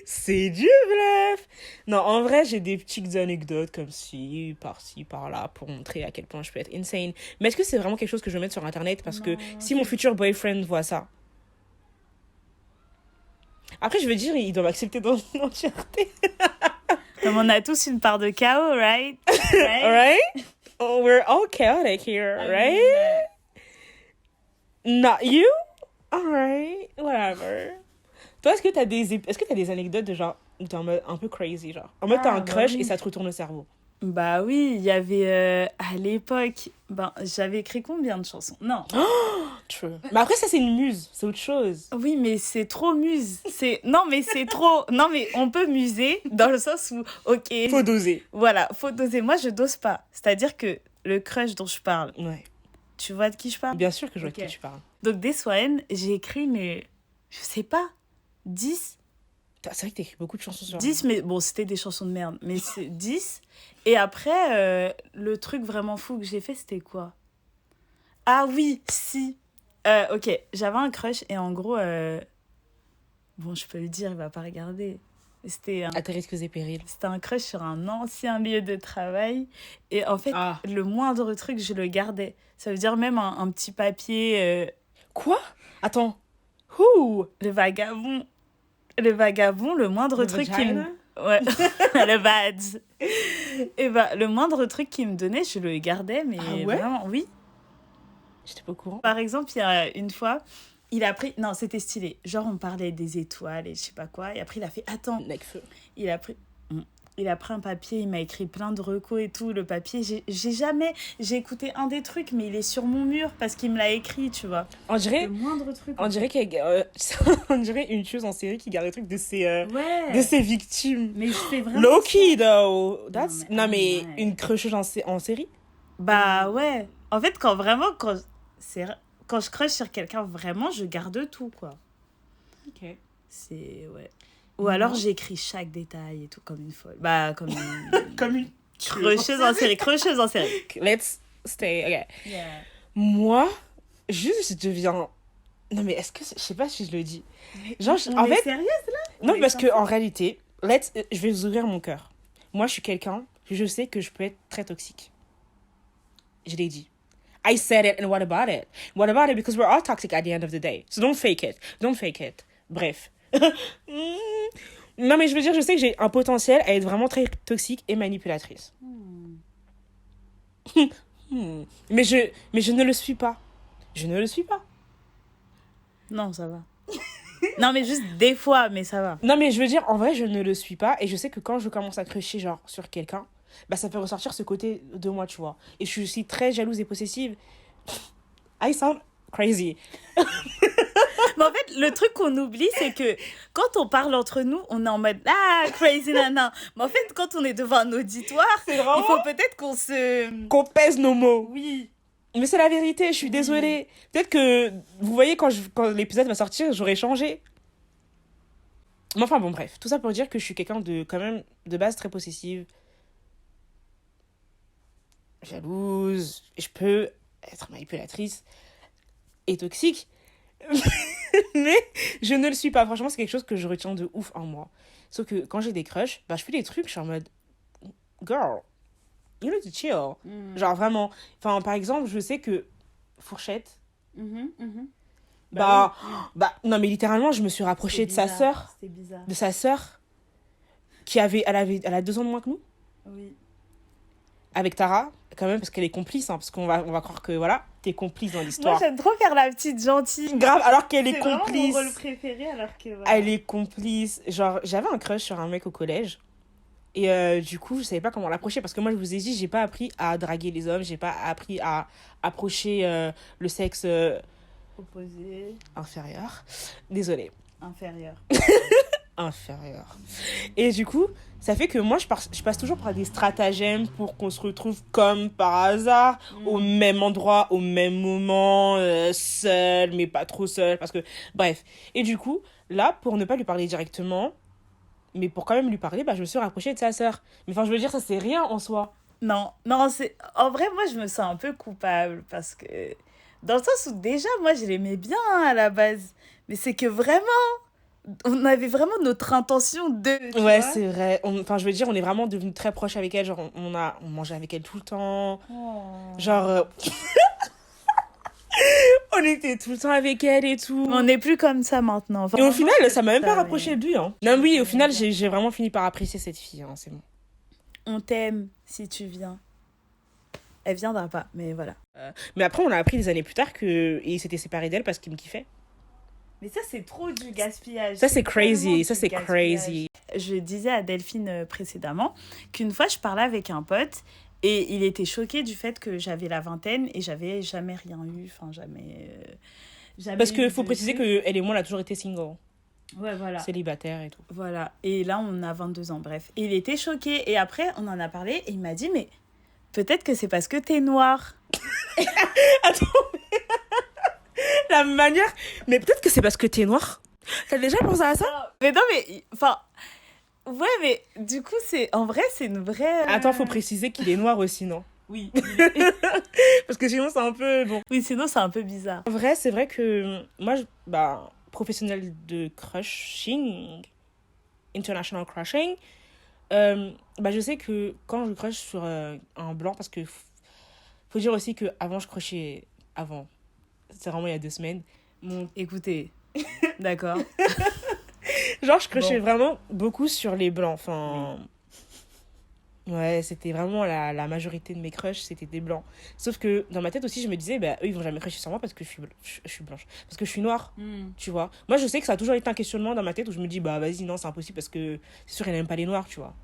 C'est du bluff! Non, en vrai, j'ai des petites anecdotes comme ci, par-ci, par-là, pour montrer à quel point je peux être insane. Mais est-ce que c'est vraiment quelque chose que je vais mettre sur Internet? Parce que si mon futur boyfriend voit ça... Après, je veux dire, il doit m'accepter dans son entièreté. Comme on a tous une part de chaos, right? Right? Oh, we're all chaotic here, right? Not you? Alright, whatever. Toi, est-ce que t'as des anecdotes de genre où t'es en mode un peu crazy, genre? En mode t'as un crush et ça te retourne le cerveau. Bah oui, il y avait à l'époque, j'avais écrit combien de chansons? Non. True. Mais après, ça, c'est une muse, c'est autre chose. Oui, mais c'est trop muse. Non, mais c'est trop. Non, mais on peut muser dans le sens où, ok. Faut doser. Voilà, faut doser. Moi, je dose pas. C'est-à-dire que le crush dont je parle, Ouais. tu vois de qui je parle? Bien sûr que je vois Ok. de qui tu parles. Donc, des soirées, j'ai écrit, mais je sais pas, 10. C'est vrai que t'écris beaucoup de chansons sur 10, mais bon, c'était des chansons de merde. Mais c'est 10. Et après, le truc vraiment fou que j'ai fait, c'était quoi? Ah oui, si. Ok, j'avais un crush et en gros, bon, je peux le dire, il va pas regarder. C'était À tes risques et périls. c'était un crush sur un ancien lieu de travail. Et en fait, le moindre truc, je le gardais. Ça veut dire même un petit papier. Quoi? Attends. Who? Le vagabond. Le vagabond, le moindre Le truc vagina? Ouais, le badge. Et bah, le moindre truc qu'il me donnait, je le gardais, mais Ah ouais? vraiment, oui. J'étais pas au courant. Par exemple, il y a une fois, il a pris... Non, c'était stylé. Genre, on parlait des étoiles et je sais pas quoi. Et après, il a fait, attends, Necfeu. il a pris... Il a pris un papier, il m'a écrit plein de recos et tout. Le papier, j'ai jamais... J'ai écouté un des trucs, mais il est sur mon mur parce qu'il me l'a écrit, tu vois. On dirait... Le moindre truc. On dirait on dirait une tueuse en série qui garde les trucs de ses Ouais. victimes. Mais je fais vraiment... Low-key, though. Non, mais ouais. une crusheuse en série? Bah ouais. En fait, quand je crush sur quelqu'un, vraiment, je garde tout, quoi. Ok. C'est... Ouais. Ou alors, j'écris chaque détail et tout, comme une folle. Bah, comme une... Comme une Creucheuse en série, creucheuse en série. Let's stay. Ok. Yeah. Moi, juste, je deviens... Non, mais est-ce que... Je sais pas si je le dis. Genre, en fait... Sérieuse, là? Non, On parce est que en réalité, je vais vous ouvrir mon cœur. Moi, je suis quelqu'un, je sais que je peux être très toxique. Je l'ai dit. I said it, and what about it? What about it? Because we're all toxic at the end of the day. So don't fake it. Don't fake it. Bref. Non, mais je veux dire, je sais que j'ai un potentiel à être vraiment très toxique et manipulatrice. Mais je ne le suis pas. Je ne le suis pas. Non, ça va. Non, mais juste des fois, mais ça va. Non, mais je veux dire, en vrai, je ne le suis pas. Et je sais que quand je commence à crusher, genre, sur quelqu'un, bah, ça fait ressortir ce côté de moi, tu vois. Et je suis aussi très jalouse et possessive. I sound crazy. Mais en fait, le truc qu'on oublie, c'est que quand on parle entre nous, on est en mode ah, crazy nana. Mais en fait, quand on est devant un auditoire, C'est vraiment... il faut peut-être qu'on se. qu'on pèse nos mots. Oui. Mais c'est la vérité, je suis désolée. Peut-être que, vous voyez, quand l'épisode va sortir, j'aurai changé. Mais enfin, bon, bref. Tout ça pour dire que je suis quelqu'un de, quand même, de base très possessive. Jalouse. Je peux être manipulatrice et toxique. Mais je ne le suis pas. Franchement, c'est quelque chose que je retiens de ouf en moi. Sauf que quand j'ai des crushs, bah, je fais des trucs, je suis en mode... Girl, you need to chill. Genre, vraiment. Enfin, par exemple, je sais que Fourchette... Bah, non, mais littéralement, je me suis rapprochée de sa sœur. C'était bizarre. De sa sœur, elle a 2 ans de moins que nous. Oui. Avec Tara, quand même, parce qu'elle est complice, hein, parce qu'on va croire que, voilà, t'es complice dans Moi, l'histoire. j'aime trop faire la petite gentille. Grave, alors qu'elle est C'est vraiment complice. mon rôle préféré, alors que. Voilà. Elle est complice. Genre, j'avais un crush sur un mec au collège. Et du coup, je savais pas comment l'approcher. Parce que moi, je vous ai dit, j'ai pas appris à draguer les hommes. J'ai pas appris à approcher le sexe Opposé, inférieur. Désolée. inférieur. Inférieur. Et du coup, ça fait que moi, je passe toujours par des stratagèmes pour qu'on se retrouve comme par hasard, au même endroit, au même moment, seul, mais pas trop seul. Parce que, bref. Et du coup, là, pour ne pas lui parler directement, mais pour quand même lui parler, bah, je me suis rapprochée de sa sœur. Mais enfin, je veux dire, ça, c'est rien en soi. Non, c'est. En vrai, moi, je me sens un peu coupable parce que. Dans le sens où déjà, moi, je l'aimais bien à la base. Mais c'est que vraiment, on avait vraiment notre intention de. Tu Ouais, vois. c'est vrai. Enfin, je veux dire, on est vraiment devenus très proches avec elle. Genre, on mangeait avec elle tout le temps. Oh. Genre, on était tout le temps avec elle et tout. On n'est plus comme ça maintenant. Enfin, Et au final, ça m'a même pas ça, rapproché de lui. Hein. Non, oui, au final, j'ai vraiment fini par apprécier cette fille. Hein, c'est bon. on t'aime si tu viens. Elle viendra pas, mais voilà. Mais après, on a appris des années plus tard qu'il s'était séparé d'elle parce qu'il me kiffait. Mais ça, c'est trop du gaspillage. Ça, c'est crazy. tellement Ça, du c'est gaspillage. crazy. Je disais à Delphine précédemment qu'une fois, je parlais avec un pote et il était choqué du fait que j'avais la vingtaine et j'avais jamais rien eu. Enfin, jamais. Parce eu qu'il faut de préciser trucs. qu'elle et moi, on a toujours été single. Ouais, voilà. Célibataire et tout. Voilà. Et là, on a 22 ans, bref. Et il était choqué. Et après, on en a parlé et il m'a dit, mais peut-être que c'est parce que t'es noire. Attends, la manière... Mais peut-être que c'est parce que t'es noire. T'as déjà pensé à ça? Mais non, mais... Enfin... Ouais, mais du coup, c'est... En vrai, c'est une vraie... Attends, faut préciser qu'il est noir aussi, non? Oui. Parce que sinon, c'est un peu... Bon. Oui, sinon, c'est un peu bizarre. En vrai, c'est vrai que moi, professionnelle de crushing, international crushing, je sais que quand je crush sur un blanc, parce que faut dire aussi que avant je crushais, avant, c'est vraiment il y a 2 semaines, Écoutez, d'accord. genre je crushais vraiment beaucoup sur les blancs, enfin... Ouais, c'était vraiment la majorité de mes crushs, c'était des blancs. Sauf que dans ma tête aussi, je me disais, eux, ils vont jamais crusher sur moi parce que je suis blanche. Parce que je suis noire, tu vois. Moi, je sais que ça a toujours été un questionnement dans ma tête où je me dis, vas-y, non, c'est impossible parce que c'est sûr, elle n'aime pas les noirs, tu vois.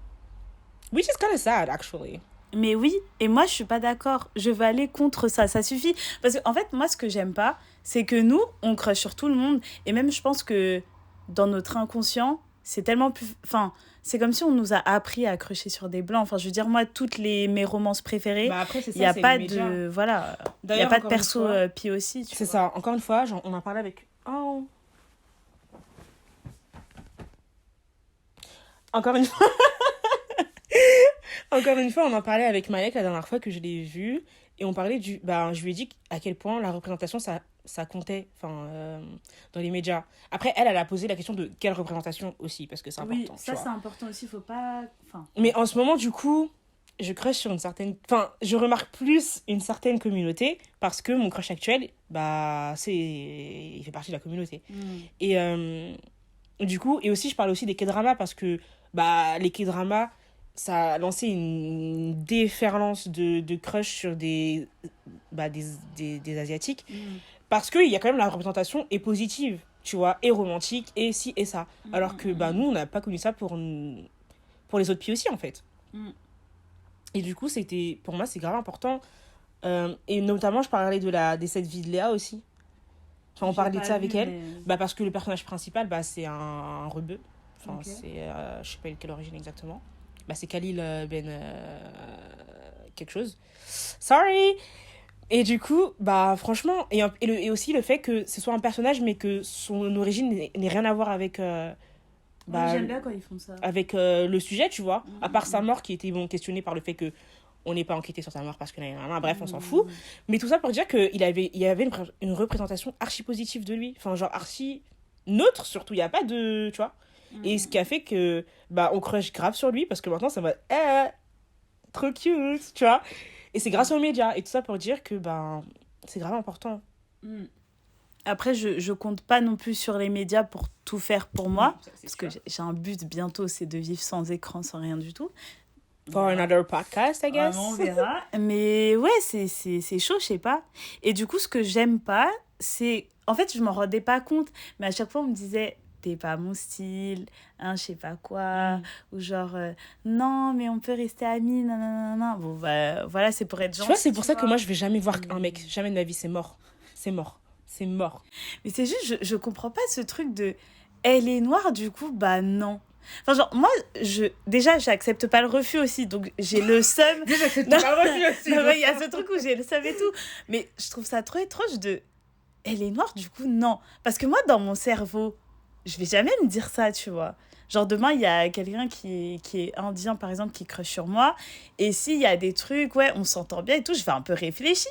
Which is kind of sad, actually. Mais oui, et moi, je suis pas d'accord. Je veux aller contre ça, ça suffit. Parce qu'en fait, moi, ce que j'aime pas, c'est que nous, on crush sur tout le monde. Et même, je pense que dans notre inconscient, c'est tellement plus... Enfin, c'est comme si on nous a appris à crusher sur des blancs. Enfin, je veux dire, moi, mes romances préférées, Après, c'est ça, il n'y a c'est pas les médias. de... Voilà. Il n'y a D'ailleurs, pas de encore une perso fois, pi aussi, tu c'est vois. ça, encore une fois, genre, on en parlait avec... Oh. Encore une fois... Encore une fois, on en parlait avec Malek la dernière fois que je l'ai vu. Et on parlait du... je lui ai dit à quel point la représentation, ça comptait dans les médias. Après, elle a posé la question de quelle représentation aussi, parce que c'est important. Oui, ça, c'est important aussi. Faut pas... Enfin... Mais en ce moment, du coup, je crush sur une certaine... Enfin, je remarque plus une certaine communauté parce que mon crush actuel, il fait partie de la communauté. Et du coup, et aussi, je parle aussi des K-dramas parce que les K-dramas, ça a lancé une déferlance de crush sur des Asiatiques. Parce qu'il y a quand même la représentation est positive, tu vois, et romantique, et ci et ça. Alors que nous, on n'a pas connu ça pour les autres pays aussi, en fait. Et du coup, pour moi, c'est grave important. Et notamment, je parlais des 7 vies de Léa aussi. Enfin, on J'ai parlait de pas ça avec vu, elle. mais- Bah, parce que le personnage principal, bah, c'est un rebeu. Enfin, Ok. c'est... je sais pas quelle origine exactement. Bah, c'est Khalil Ben... quelque chose. Sorry. Et du coup, bah, franchement... Et aussi le fait que ce soit un personnage, mais que son origine n'ait rien à voir avec... Ouais, j'aime bien quand ils font ça. avec le sujet, tu vois. À part sa mm. mort qui était questionnée par le fait que on n'est pas enquêté sur sa mort parce que bref, on s'en fout. Mais tout ça pour dire qu'il il y avait une représentation archi positive de lui. Enfin, genre archi neutre surtout. Il n'y a pas de. Tu vois. Et ce qui a fait que. Bah, on crush grave sur lui parce que maintenant, ça va. Trop cute, tu vois. Et c'est grâce aux médias. Et tout ça pour dire que, ben. C'est grave important. Après, je compte pas non plus sur les médias pour tout faire pour moi. Ça, c'est Parce que sûr. j'ai un but bientôt, c'est de vivre sans écran, sans rien du tout. For another podcast, I guess. Vraiment, on verra. Mais ouais, c'est chaud, je sais pas. Et du coup, ce que j'aime pas, c'est... En fait, je m'en rendais pas compte. Mais à chaque fois, on me disait, t'es pas mon style, hein, je sais pas quoi. Ou genre, non, mais on peut rester amis, nanana. Bon, bah, voilà, c'est pour être Tu gentil. vois, c'est pour ça que vois. moi, je vais jamais voir un mec. Jamais de ma vie, c'est mort. C'est mort. C'est mort. Mais c'est juste, je comprends pas ce truc de... Elle est noire, du coup, bah non. Enfin, genre, moi, déjà, j'accepte pas le refus aussi, donc j'ai le seum. Déjà, c'est Non. pas le refus aussi. Non, mais il y a ce truc où j'ai le seum et tout. Mais je trouve ça trop étrange de... Elle est noire, du coup, non. Parce que moi, dans mon cerveau, je vais jamais me dire ça, tu vois. Genre, demain, il y a quelqu'un qui est indien, par exemple, qui crush sur moi. Et s'il y a des trucs, ouais, on s'entend bien et tout, je vais un peu réfléchir.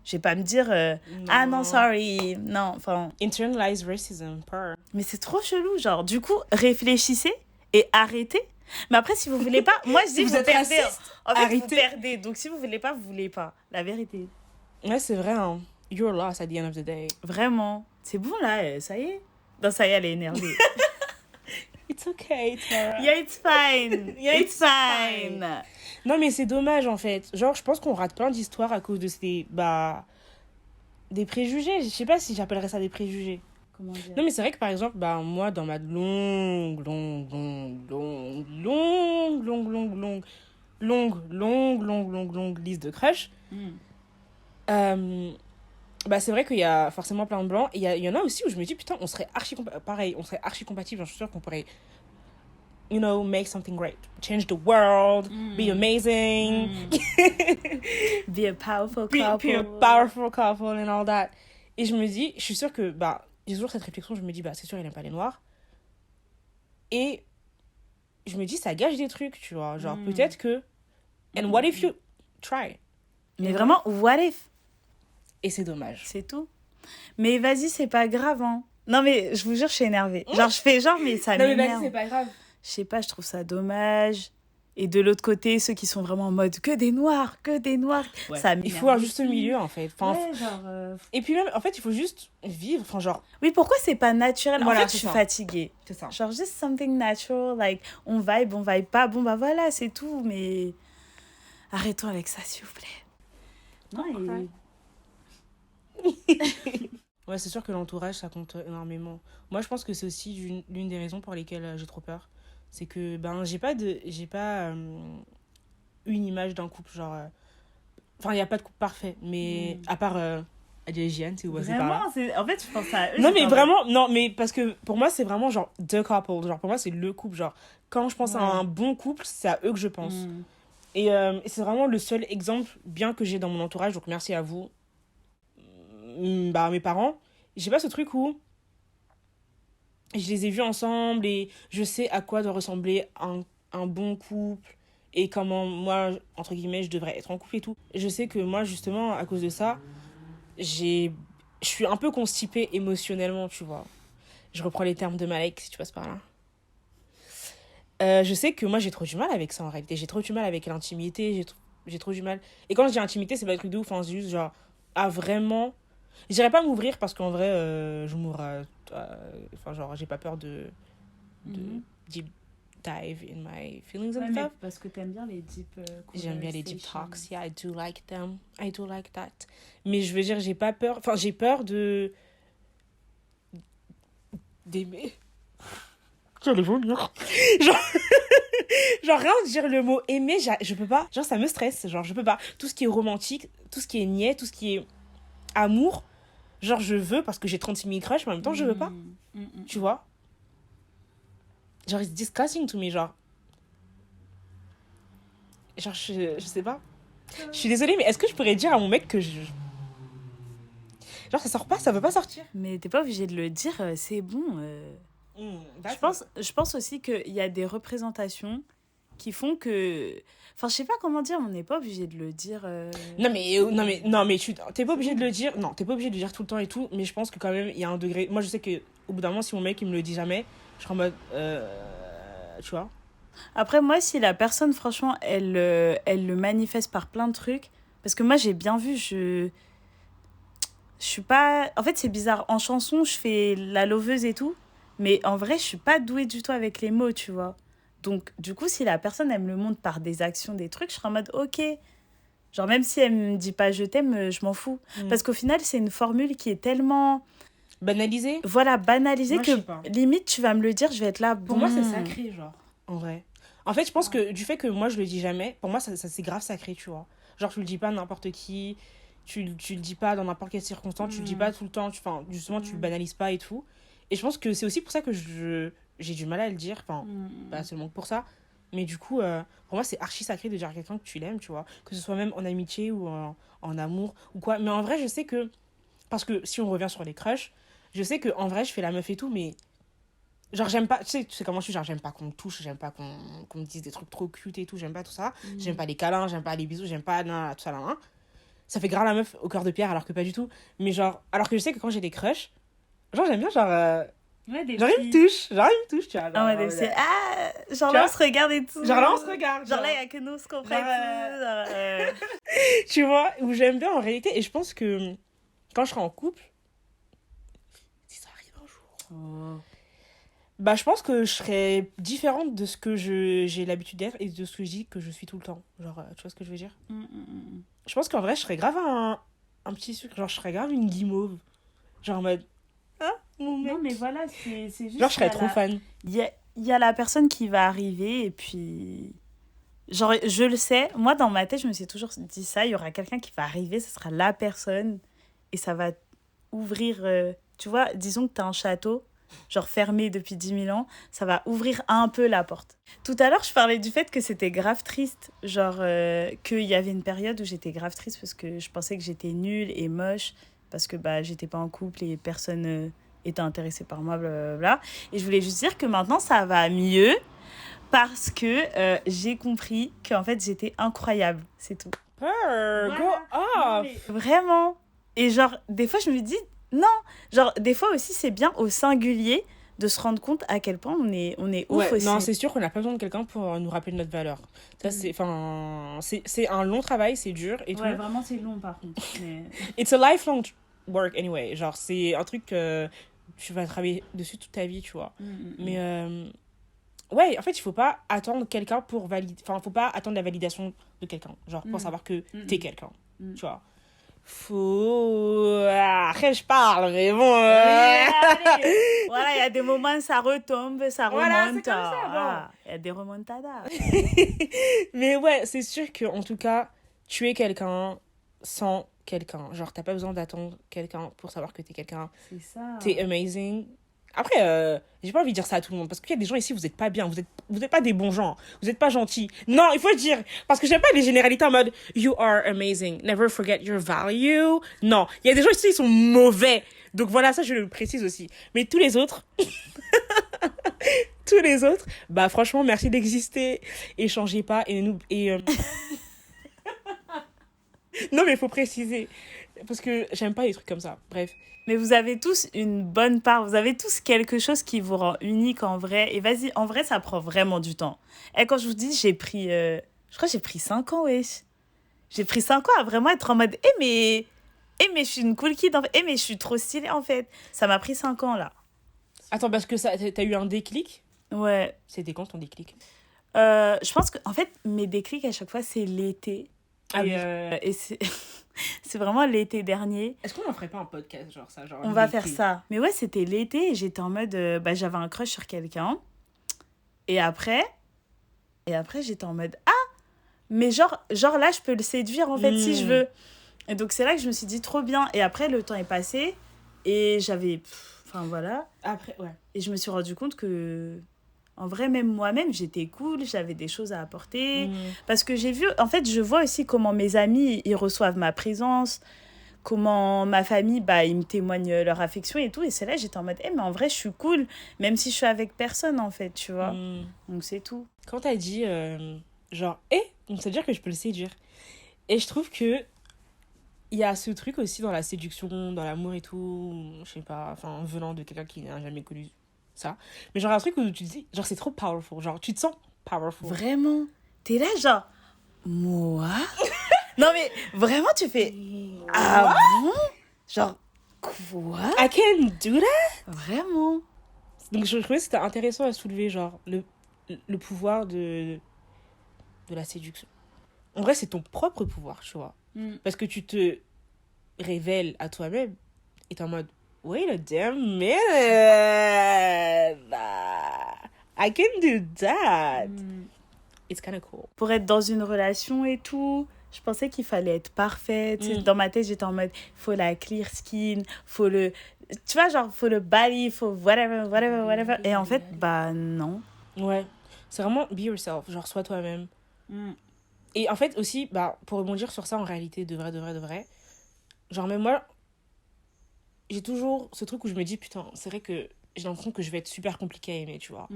Je vais pas me dire, ah non, sorry. Non, enfin... Internalized racism, per. Mais c'est trop chelou, genre. Du coup, réfléchissez et arrêtez. Mais après, si vous voulez pas, moi je dis Si vous vous êtes perdez. raciste, En fait, vous arrêtez. perdez. Donc si vous voulez pas, vous voulez pas. La vérité. Ouais, c'est vrai, hein. You're lost at the end of the day. Vraiment. C'est bon là, ça y est. Non, ça y est, elle est énervée. It's okay, Tara. Yeah, it's fine. Yeah, it's fine. Non, mais c'est dommage, en fait. Genre, je pense qu'on rate plein d'histoires à cause de ces... Bah... Des préjugés. Je sais pas si j'appellerais ça des préjugés. Comment dire? Non, mais c'est vrai que, par exemple, bah, moi, dans ma longue liste de crush, bah, c'est vrai qu'il y a forcément plein de blancs. Et il y en a aussi où je me dis, putain, on serait pareil, on serait archi compatibles. Je suis sûre qu'on pourrait, you know, make something great. Change the world, be amazing, Be a powerful be couple. a powerful couple and all that. Et je me dis, je suis sûre que, bah, j'ai toujours cette réflexion, je me dis, bah, c'est sûr, il n'aime pas les noirs. Et je me dis, ça gâche des trucs, tu vois. Genre, peut-être que. And what if you try? Mais vraiment, what if? Et c'est dommage. C'est tout. Mais vas-y, c'est pas grave, hein. Non, mais je vous jure, je suis énervée. Genre, je fais genre, mais ça m'énerve. pas grave. Je sais pas, je trouve ça dommage. Et de l'autre côté, ceux qui sont vraiment en mode que des noirs, Ouais. ça Il m'énerve faut un juste aussi. milieu, en fait. Enfin, Ouais, genre, Et puis même, en fait, il faut juste vivre. Enfin, genre, Oui, pourquoi c'est pas naturel? Voilà, En fait, je c'est suis ça. fatiguée. c'est ça. Genre, just something natural, like, on vibe pas. Bon, bah voilà, c'est tout, mais... Arrêtons avec ça, s'il vous plaît. Non, Ouais, c'est sûr que l'entourage, ça compte énormément. Moi, je pense que c'est aussi l'une des raisons pour lesquelles j'ai trop peur. C'est que, ben, j'ai pas une image d'un couple, genre... Enfin, il n'y a pas de couple parfait, mais à part Adjane, si vous passez par là. Vraiment, en fait, je pense à eux. Non, mais vraiment, non, mais parce que pour moi, c'est vraiment genre the couple. Genre, pour moi, c'est le couple. Genre, quand je pense à un bon couple, c'est à eux que je pense. Et c'est vraiment le seul exemple bien que j'ai dans mon entourage. Donc, merci à vous. Bah, mes parents. J'ai pas ce truc où je les ai vus ensemble et je sais à quoi doit ressembler un bon couple et comment moi, entre guillemets, je devrais être en couple et tout. Je sais que moi, justement, à cause de ça, je suis un peu constipée émotionnellement, tu vois. Je reprends les termes de Malek, si tu passes par là. Je sais que moi, j'ai trop du mal avec ça, en réalité. J'ai trop du mal avec l'intimité, j'ai trop du mal. Et quand je dis intimité, c'est pas un truc de ouf, hein, c'est juste genre, à vraiment... Je dirais pas m'ouvrir parce qu'en vrai, je m'ouvre enfin, genre, j'ai pas peur de deep dive in my feelings and stuff. parce que t'aimes bien les deep J'aime bien les deep talks. Yeah, I do like them. I do like that. Mais je veux dire, j'ai pas peur... Enfin, j'ai peur d'aimer. J'allais vomir. Genre, rien de dire le mot aimer, je peux pas. Genre, ça me stresse. Genre, je peux pas. Tout ce qui est romantique, tout ce qui est niais, tout ce qui est amour, Genre, je veux parce que j'ai 36 000 crushs, mais en même temps, je veux pas. Tu vois? Genre, it's disgusting to me, genre. Genre, je sais pas. Je suis désolée, mais est-ce que je pourrais dire à mon mec que je... Genre, ça sort pas, ça veut pas sortir. Mais t'es pas obligé de le dire, c'est bon. Je pense aussi qu'il y a des représentations qui font que... Enfin, je sais pas comment dire, on n'est pas obligé de le dire. Non, mais t'es pas obligé de le dire. Non, t'es pas obligé de le dire tout le temps et tout, mais je pense que quand même, il y a un degré... Moi, je sais que au bout d'un moment, si mon mec, il me le dit jamais, je serai en mode... Tu vois? Après, moi, si la personne, franchement, elle le manifeste par plein de trucs, parce que moi, j'ai bien vu, je suis pas... En fait, c'est bizarre. En chanson, je fais la loveuse et tout, mais en vrai, je suis pas douée du tout avec les mots, tu vois. Donc, du coup, si la personne, elle me le montre par des actions, des trucs, je serai en mode, ok. Genre, même si elle me dit pas je t'aime, je m'en fous. Parce qu'au final, c'est une formule qui est tellement... Banalisé? Voilà, banalisée Moi, je sais que pas. limite, tu vas me le dire, je vais être là. Pour moi, c'est sacré, genre. En vrai. En fait, je pense que du fait que moi, je le dis jamais, pour moi, ça c'est grave sacré, tu vois. Genre, tu le dis pas à n'importe qui, tu le dis pas dans n'importe quelle circonstance, tu le dis pas tout le temps, enfin, justement, tu le banalises pas et tout. Et je pense que c'est aussi pour ça que j'ai du mal à le dire, enfin, pas seulement pour ça. Mais du coup, pour moi, c'est archi sacré de dire à quelqu'un que tu l'aimes, tu vois. Que ce soit même en amitié ou en amour ou quoi. Mais en vrai, je sais que... Parce que si on revient sur les crushs, je sais que en vrai, je fais la meuf et tout, mais... Genre, j'aime pas... Tu sais comment je suis, genre, j'aime pas qu'on me touche, j'aime pas qu'on me dise des trucs trop cute et tout, j'aime pas tout ça. J'aime pas les câlins, j'aime pas les bisous, j'aime pas tout ça, là. Ça fait grave la meuf au cœur de pierre, alors que pas du tout. Mais genre... Alors que je sais que quand j'ai des crushs, genre, j'aime bien, genre... Ouais, genre, il me touche, tu vois. Genre, ah ouais, c'est... Ah, genre là, on se regarde et tout. Genre là, on se regarde. Genre là, il y a que nous, ce qu'on ferait et tout. Tu vois, où j'aime bien en réalité. Et je pense que quand je serai en couple, si ça arrive un jour, bah je pense que je serai différente de ce que j'ai l'habitude d'être et de ce que je dis que je suis tout le temps. Genre, tu vois ce que je veux dire? Je pense qu'en vrai, je serais grave un petit sucre. Genre, je serais grave une guimauve. Genre en mode... Hein, mon mec. Non, mais voilà, c'est juste... Genre, je serais trop fan. Il y a la personne qui va arriver et puis... Genre, je le sais. Moi, dans ma tête, je me suis toujours dit ça. Il y aura quelqu'un qui va arriver, ce sera la personne. Et ça va ouvrir... tu vois, disons que tu as un château, genre fermé depuis 10 000 ans. Ça va ouvrir un peu la porte. Tout à l'heure, je parlais du fait que c'était grave triste. Genre, qu'il y avait une période où j'étais grave triste parce que je pensais que j'étais nulle et moche. Parce que bah, j'étais pas en couple et personne était intéressé par moi, blablabla. Et je voulais juste dire que maintenant, ça va mieux. Parce que j'ai compris qu'en fait, j'étais incroyable. C'est tout. Go off! Vraiment. Et genre, des fois, je me dis, non. Genre, des fois aussi, c'est bien au singulier de se rendre compte à quel point on est ouf aussi. Non, c'est sûr qu'on n'a pas besoin de quelqu'un pour nous rappeler notre valeur. Ça, c'est un long travail, c'est dur et tout. Ouais, vraiment, c'est long, par contre. Mais... It's a lifelong work, anyway. Genre, c'est un truc que tu vas travailler dessus toute ta vie, tu vois. Mais... ouais, en fait, il faut pas attendre quelqu'un pour valider... Enfin, faut pas attendre la validation de quelqu'un. Genre, pour savoir que t'es quelqu'un. Tu vois. Faut... Après, je parle, mais bon... Voilà, il y a des moments, ça retombe, ça remonte. Voilà, c'est comme ça, bon. Voilà. Il y a des remontadas. Mais ouais, c'est sûr qu'en tout cas, tu es quelqu'un sans quelqu'un. Genre, t'as pas besoin d'attendre quelqu'un pour savoir que t'es quelqu'un. C'est ça. T'es amazing. Après, j'ai pas envie de dire ça à tout le monde. Parce qu'il y a des gens ici, vous êtes pas bien. Vous êtes pas des bons gens. Vous êtes pas gentils. Non, il faut le dire. Parce que j'aime pas les généralités en mode You are amazing. Never forget your value. Non. Il y a des gens ici, ils sont mauvais. Donc voilà, ça, je le précise aussi. Mais tous les autres... tous les autres, bah franchement, merci d'exister. Et changez pas. Non, mais il faut préciser. Parce que j'aime pas les trucs comme ça. Bref. Mais vous avez tous une bonne part, vous avez tous quelque chose qui vous rend unique en vrai. Et vas-y, en vrai, ça prend vraiment du temps. Et quand je vous dis, j'ai pris, je crois que j'ai pris 5 ans, wesh. J'ai pris 5 ans à vraiment être en mode, mais je suis une cool kid, en fait. Mais je suis trop stylée, en fait. Ça m'a pris 5 ans, là. Attends, parce que t'as eu un déclic? Ouais. C'était quand ton déclic? Je pense que, en fait, mes déclics, à chaque fois, c'est l'été. Ah oui. Et c'est... c'est vraiment l'été dernier. Est-ce qu'on en ferait pas un podcast, genre ça, genre on va faire ça. Mais ouais, c'était l'été et j'étais en mode... j'avais un crush sur quelqu'un. Et après, j'étais en mode... Ah, mais genre là, je peux le séduire, en fait, si je veux. Et donc, c'est là que je me suis dit, trop bien. Et après, le temps est passé. Et j'avais... Enfin, voilà. Après, ouais. Et je me suis rendu compte que... En vrai, même moi-même, j'étais cool, j'avais des choses à apporter. Parce que j'ai vu... En fait, je vois aussi comment mes amis, ils reçoivent ma présence, comment ma famille, bah, ils me témoignent leur affection et tout. Et c'est là, j'étais en mode, mais en vrai, je suis cool, même si je suis avec personne, en fait, tu vois. Donc, c'est tout. Quand t'as dit, genre, donc ça veut dire que je peux le séduire. Et je trouve que il y a ce truc aussi dans la séduction, dans l'amour et tout, je sais pas, enfin, venant de quelqu'un qui n'a jamais connu ça. Mais genre, un truc où tu te dis, genre, c'est trop powerful, genre, tu te sens powerful. Vraiment? T'es là, genre, moi? Non, mais vraiment, tu fais, ah bon? Genre, quoi? I can do that? Vraiment? Donc, je trouvais que c'était intéressant à soulever, genre, le pouvoir de la séduction. En vrai, c'est ton propre pouvoir, tu vois. Parce que tu te révèles à toi-même et t'es en mode, wait a damn minute, I can do that. It's kind of cool. Pour être dans une relation et tout, je pensais qu'il fallait être parfaite. Dans ma tête, j'étais en mode, faut la clear skin, faut le... Tu vois, genre, faut le body, faut whatever. Et en fait, bah non. Ouais, c'est vraiment be yourself, genre, sois toi-même. Et en fait, aussi, bah, pour rebondir sur ça, en réalité, de vrai, genre, même moi, j'ai toujours ce truc où je me dis, putain, c'est vrai que j'ai l'impression que je vais être super compliquée à aimer, tu vois.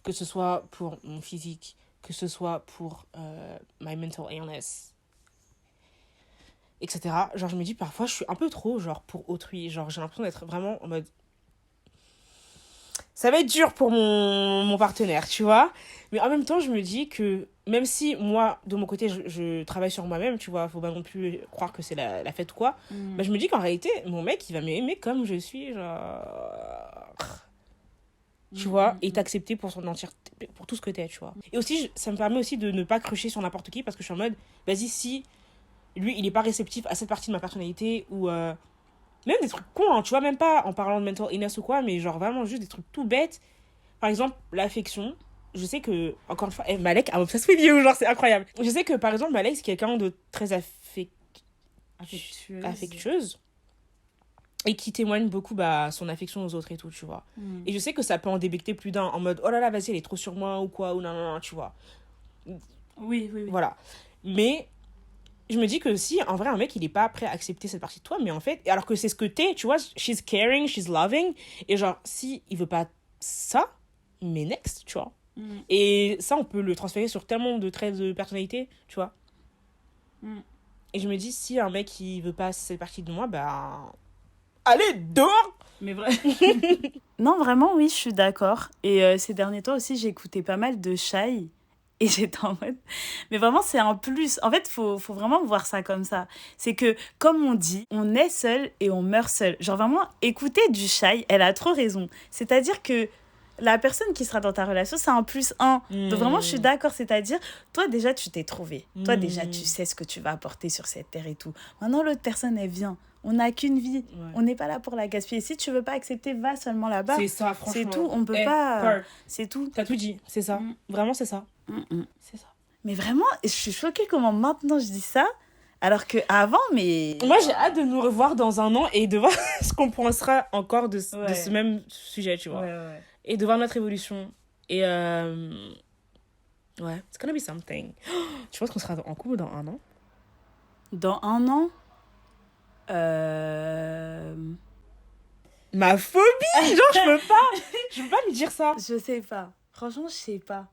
Que ce soit pour mon physique, que ce soit pour my mental illness, etc. Genre, je me dis, parfois, je suis un peu trop, genre, pour autrui. Genre, j'ai l'impression d'être vraiment en mode... Ça va être dur pour mon partenaire, tu vois. Mais en même temps, je me dis que même si moi, de mon côté, je travaille sur moi-même, tu vois, faut pas non plus croire que c'est la fête ou quoi, bah, je me dis qu'en réalité, mon mec, il va m'aimer comme je suis, genre... Tu vois, et t'accepter pour son entièreté, pour tout ce que t'es, tu vois. Et aussi, ça me permet aussi de ne pas crusher sur n'importe qui, parce que je suis en mode, vas-y, si lui, il est pas réceptif à cette partie de ma personnalité, ou... même des trucs cons, hein, tu vois, même pas en parlant de mental illness ou quoi, mais genre vraiment juste des trucs tout bêtes. Par exemple, l'affection. Je sais que, encore une fois, Malek a obsessed with you, genre c'est incroyable. Je sais que par exemple, Malek, c'est quelqu'un de très affectueuse et qui témoigne beaucoup son affection aux autres et tout, tu vois. Et je sais que ça peut en débecter plus d'un en mode, oh là là, vas-y, elle est trop sur moi ou quoi, ou non, tu vois. Oui. Voilà. Mais je me dis que si, en vrai, un mec, il est pas prêt à accepter cette partie de toi, mais en fait, alors que c'est ce que t'es, tu vois, she's caring, she's loving, et genre, si il veut pas ça, mais next, tu vois. Et ça, on peut le transférer sur tellement de traits de personnalité, tu vois. Et je me dis, si un mec, il veut pas cette partie de moi, bah... Allez, dehors! Mais vrai. Non, vraiment, oui, je suis d'accord. Et ces derniers temps aussi, j'ai écouté pas mal de Shai. Et j'étais en mode... Mais vraiment, c'est un plus. En fait, faut vraiment voir ça comme ça. C'est que, comme on dit, on est seul et on meurt seul. Genre vraiment, écouter du Shai, elle a trop raison. C'est-à-dire que la personne qui sera dans ta relation, c'est un plus un. Donc vraiment, je suis d'accord. C'est-à-dire, toi, déjà, tu t'es trouvé. Toi, déjà, tu sais ce que tu vas apporter sur cette terre et tout. Maintenant, l'autre personne, elle vient. On n'a qu'une vie. Ouais. On n'est pas là pour la gaspiller. Si tu veux pas accepter, va seulement là-bas. C'est ça, franchement. C'est tout. On peut pas... C'est tout. T'as tout dit. C'est ça. Vraiment, c'est ça. C'est ça. Mais vraiment, je suis choquée comment maintenant je dis ça, alors qu'avant, mais... Moi, j'ai hâte de nous revoir dans un an et de voir ce qu'on pensera encore de ce même sujet, tu vois. Ouais. Et de voir notre évolution. Et ouais, it's gonna be something. Tu penses qu'on sera en couple dans un an? Dans un an Ma phobie. Genre, je peux pas lui dire ça. Je sais pas. Franchement, je sais pas.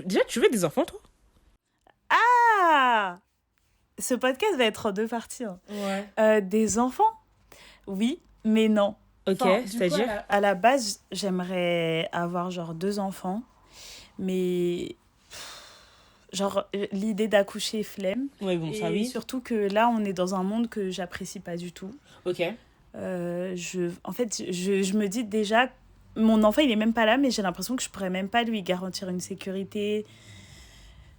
Déjà, tu veux des enfants, toi? Ah! Ce podcast va être en 2 parties. Hein. Ouais. Des enfants? Oui, mais non. Ok, enfin, c'est-à-dire coup, à la base, j'aimerais avoir genre 2 enfants. Mais... Genre, l'idée d'accoucher, flemme. Ouais, bon, ça oui. Surtout que là, on est dans un monde que j'apprécie pas du tout. Ok. En fait, je me dis déjà... Mon enfant, il est même pas là, mais j'ai l'impression que je pourrais même pas lui garantir une sécurité.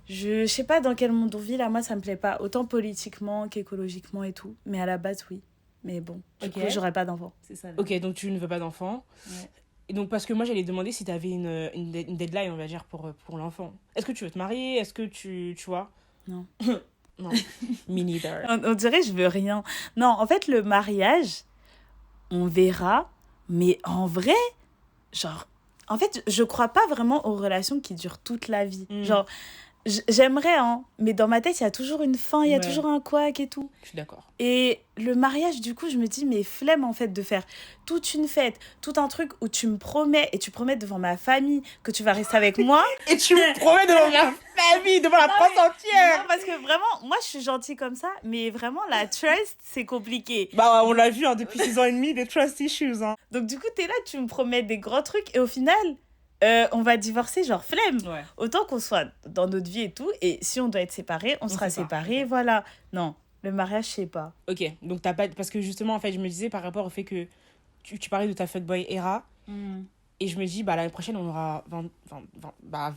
Je sais pas dans quel monde on vit, là, moi, ça me plaît pas. Autant politiquement qu'écologiquement et tout. Mais à la base, oui. Mais bon, du coup, j'aurais pas d'enfant. C'est ça. Là. Ok, donc tu ne veux pas d'enfant. Ouais. Et donc, parce que moi, j'allais demander si tu avais une deadline, on va dire, pour l'enfant. Est-ce que tu veux te marier? Est-ce que tu vois? Non. Non. Me neither. On dirait que je veux rien. Non, en fait, le mariage... on verra. Mais en vrai, genre, en fait, je crois pas vraiment aux relations qui durent toute la vie. Genre, j'aimerais, hein, mais dans ma tête, il y a toujours une fin, il y a toujours un couac et tout. Je suis d'accord. Et le mariage, du coup, je me dis, mais flemme, en fait, de faire toute une fête, tout un truc où tu me promets, et tu promets devant ma famille que tu vas rester avec moi. Et tu me promets devant ma famille, devant la France entière. Non, parce que vraiment, moi, je suis gentille comme ça, mais vraiment, la trust, c'est compliqué. Bah, on l'a vu, hein, depuis 6 ans et demi, des trust issues, hein. Donc, du coup, t'es là, tu me promets des grands trucs, et au final... on va divorcer, genre flemme. Ouais. Autant qu'on soit dans notre vie et tout, et si on doit être séparés, on sera séparés, voilà. Non, le mariage, je sais pas. Ok, donc t'as pas... Parce que justement, en fait, je me disais par rapport au fait que tu parlais de ta fuckboy era, et je me dis, bah l'année prochaine, on aura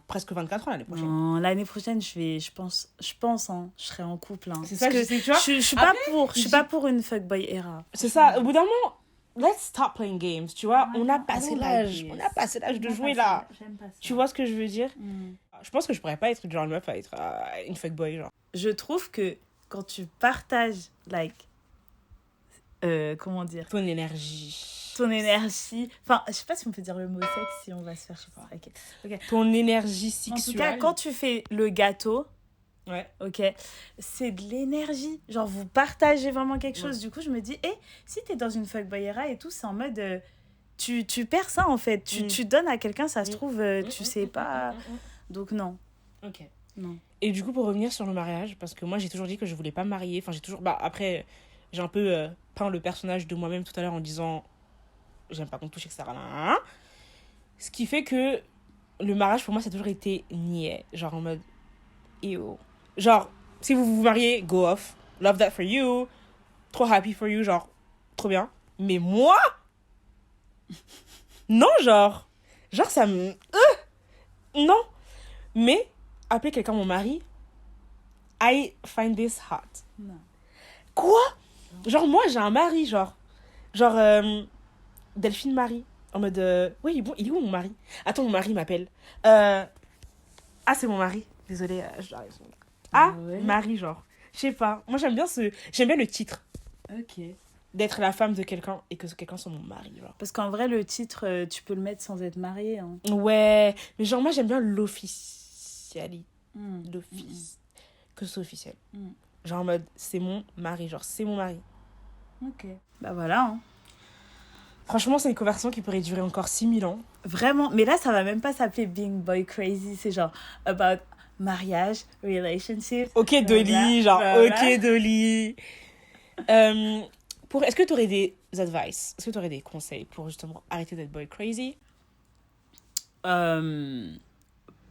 presque 24 ans l'année prochaine. Non, l'année prochaine, je pense, hein, je serai en couple. Hein. C'est ça, que tu vois. Je suis pas pour une fuckboy era. C'est ça, au bout d'un moment... Let's stop playing games, tu vois. On a passé l'âge. On a passé l'âge de jouer là. J'aime pas ça. Tu vois ce que je veux dire? Je pense que je pourrais pas être genre une meuf à être une fuckboy, genre. Je trouve que quand tu partages, comment dire? Ton énergie. Enfin, je sais pas si on peut dire le mot sexe, si on va se faire, je sais pas. Ok. Ton énergie sexuelle. En tout cas, quand tu fais le gâteau... Ouais. Ok, c'est de l'énergie. Genre, vous partagez vraiment quelque chose. Du coup, je me dis, si t'es dans une fuckboy era et tout, c'est en mode... tu perds ça, en fait. Tu donnes à quelqu'un, ça se trouve, tu sais pas. Donc, non. Ok. Non. Et du coup, pour revenir sur le mariage, parce que moi, j'ai toujours dit que je voulais pas me marier. Enfin, j'ai toujours... Bah, après, j'ai un peu peint le personnage de moi-même tout à l'heure en disant... J'aime pas qu'on touche, etc. Ce qui fait que le mariage, pour moi, ça a toujours été niais. Genre, en mode... Ew. Genre, si vous vous mariez, go off. Love that for you. Trop happy for you, genre, trop bien. Mais moi, non, genre, ça me... non. Mais, appeler quelqu'un mon mari, I find this hot. Non. Quoi? Genre, moi, j'ai un mari, genre, Delphine Marie. En mode, oui, bon, il est où mon mari? Attends, mon mari m'appelle. Ah, c'est mon mari. Désolée, je dois répondre. Ah, ouais. Marie, genre. Je sais pas. Moi, j'aime bien le titre. Ok. D'être la femme de quelqu'un et que quelqu'un soit mon mari, genre. Parce qu'en vrai, le titre, tu peux le mettre sans être marié. Hein. Ouais. Mais genre, moi, j'aime bien l'officialité. L'office. Que ce soit officiel. Genre, en mode, c'est mon mari. Genre, c'est mon mari. Ok. Bah voilà. Hein. Franchement, c'est une conversation qui pourrait durer encore 6000 ans. Vraiment. Mais là, ça va même pas s'appeler Being Boy Crazy. C'est genre, about mariage, relationship. Ok, Dolly. Genre, ok, Dolly. Est-ce que tu aurais des advice? Est-ce que tu aurais des conseils pour justement arrêter d'être boy crazy? Pas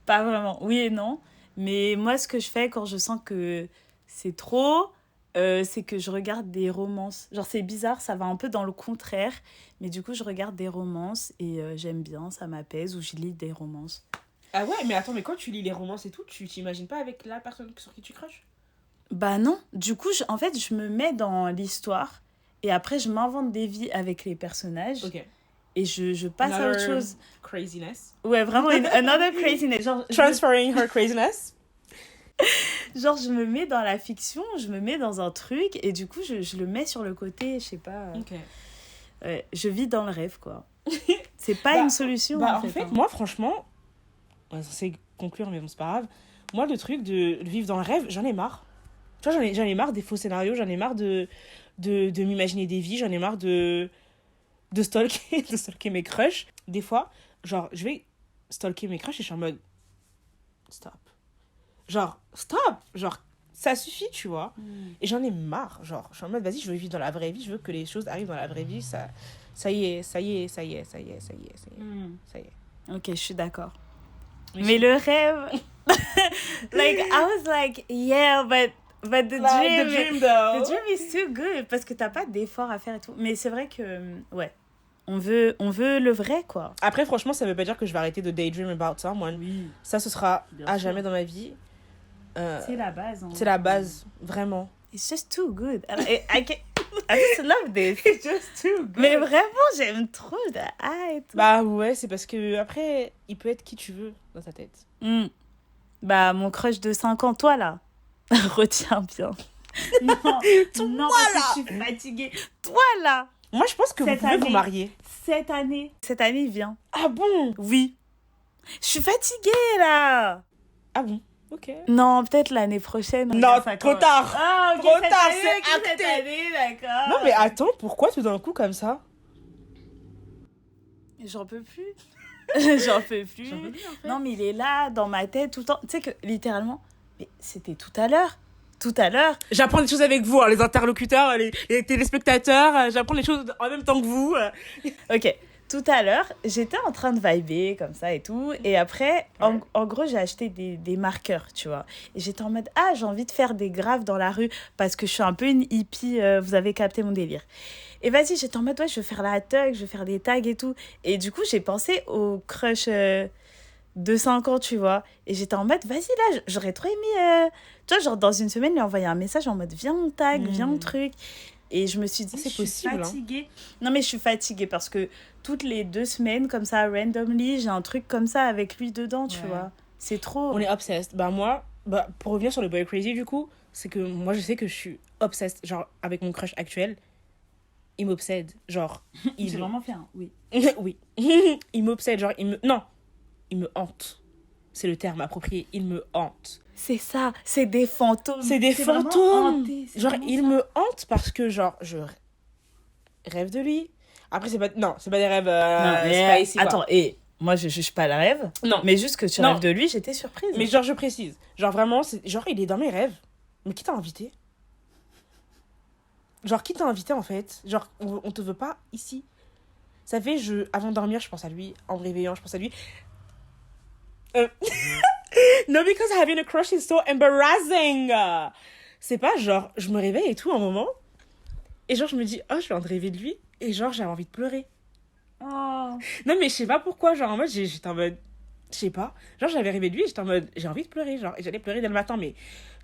vraiment. Oui et non. Mais moi, ce que je fais quand je sens que c'est trop, c'est que je regarde des romances. Genre, c'est bizarre, ça va un peu dans le contraire. Mais du coup, je regarde des romances et j'aime bien, ça m'apaise. Ou je lis des romances. Ah ouais, mais attends, mais quand tu lis les romances et tout, tu t'imagines pas avec la personne sur qui tu crushes? Bah non. Du coup, en fait, je me mets dans l'histoire. Et après, je m'invente des vies avec les personnages. Ok. Et je passe à autre chose. Craziness. Ouais, vraiment, another craziness. Genre, Transferring her craziness. genre, je me mets dans la fiction, je me mets dans un truc. Et du coup, je le mets sur le côté, je sais pas. Ok. Je vis dans le rêve, quoi. C'est pas une solution, en fait. fait, Hein. moi, franchement... On est censé conclure, mais bon, c'est pas grave. Moi, le truc de vivre dans le rêve, j'en ai marre. Tu vois, j'en ai marre des faux scénarios, j'en ai marre de m'imaginer des vies, j'en ai marre de stalker mes crushs. Des fois, genre, je vais stalker mes crushs et je suis en mode... Stop. Genre, stop. Genre, ça suffit, tu vois. Et j'en ai marre. Genre, je suis en mode, vas-y, je veux vivre dans la vraie vie, je veux que les choses arrivent dans la vraie vie. Ça y est. Ok, je suis d'accord. Mais le rêve... like, I was like, yeah, but the dream... though. The dream is too good. Parce que t'as pas d'effort à faire et tout. Mais c'est vrai que, ouais, on veut le vrai, quoi. Après, franchement, ça veut pas dire que je vais arrêter de daydream about someone. Oui. Ça, ce sera Bien à sûr. jamais dans ma vie. C'est la base. Hein. C'est la base, vraiment. It's just too good. I just love this. It's just too good. Mais vraiment, j'aime trop de hype. Bah ouais, c'est parce que après, il peut être qui tu veux dans ta tête. Bah, mon crush de 5 ans, toi, là. Retiens bien. Non, Toi, non, là. parce que je suis fatiguée. Toi, là. Moi, je pense que vous Cette pouvez vous année. marier. Cette année, il vient. Ah bon? Oui. Je suis fatiguée, là. Ah bon? Ok. Non, peut-être l'année prochaine. Non, Regarde ça trop quand- tard. Ah, ok, Trop cette tard, année, c'est ok, acté. cette année, d'accord. Non, mais attends, pourquoi tout d'un coup comme ça? J'en peux plus. J'en peux plus. J'en peux plus, en fait. Non, mais il est là, dans ma tête, tout le temps. Tu sais que, littéralement, mais c'était tout à l'heure. Tout à l'heure. J'apprends des choses avec vous, hein, les interlocuteurs, les téléspectateurs. J'apprends les choses en même temps que vous. Ok. Tout à l'heure, j'étais en train de vibrer comme ça et tout. Et après, en gros, j'ai acheté des marqueurs, tu vois. Et j'étais en mode, ah, j'ai envie de faire des graphes dans la rue parce que je suis un peu une hippie. Vous avez capté mon délire. Et vas-y, j'étais en mode, ouais, je veux faire la tug, je veux faire des tags et tout. Et du coup, j'ai pensé au crush de 5 ans, tu vois. Et j'étais en mode, vas-y, là, j'aurais trop aimé. Tu vois, genre, dans une semaine, lui envoyer un message en mode, viens, on tag, viens, on truc. Et je me suis dit, C'est je suis possible, hein. fatiguée. Non, mais je suis fatiguée parce que toutes les 2 semaines, comme ça, randomly, j'ai un truc comme ça avec lui dedans, tu Ouais. vois. C'est trop. On est obsessed. Bah moi, pour revenir sur le boy crazy du coup, c'est que moi je sais que je suis obsessed. Genre avec mon crush actuel, il m'obsède. Genre, il... J'ai vraiment fait un oui. oui. Il m'obsède, genre, Non, il me hante. C'est le terme approprié, il me hante. C'est ça, c'est des fantômes. C'est des vraiment fantômes. hanté, c'est Genre, vraiment il ça. me hante parce que, genre, je rêve de lui. Après, c'est pas... Non, c'est pas des rêves... Non, c'est mais pas ici, quoi. attends, et moi, je juge pas le rêve. Non. Mais juste que tu Non. rêves de lui, j'étais surprise. Mais genre, je précise. Genre, vraiment, genre, il est dans mes rêves. Mais qui t'a invité? Genre, qui t'a invité, en fait? Genre, on te veut pas ici. Ça fait, avant de dormir, je pense à lui. En me réveillant, je pense à lui. No, because having a crush is so embarrassing. C'est pas genre, je me réveille et tout, un moment. Et genre, je me dis, oh, je suis en train de rêver de lui. Et genre, j'avais envie de pleurer. Oh. Non, mais je sais pas pourquoi. Genre, en mode, j'étais en mode... Je sais pas. Genre, j'avais rêvé de lui et j'étais en mode... J'ai envie de pleurer, genre. Et j'allais pleurer dès le matin, mais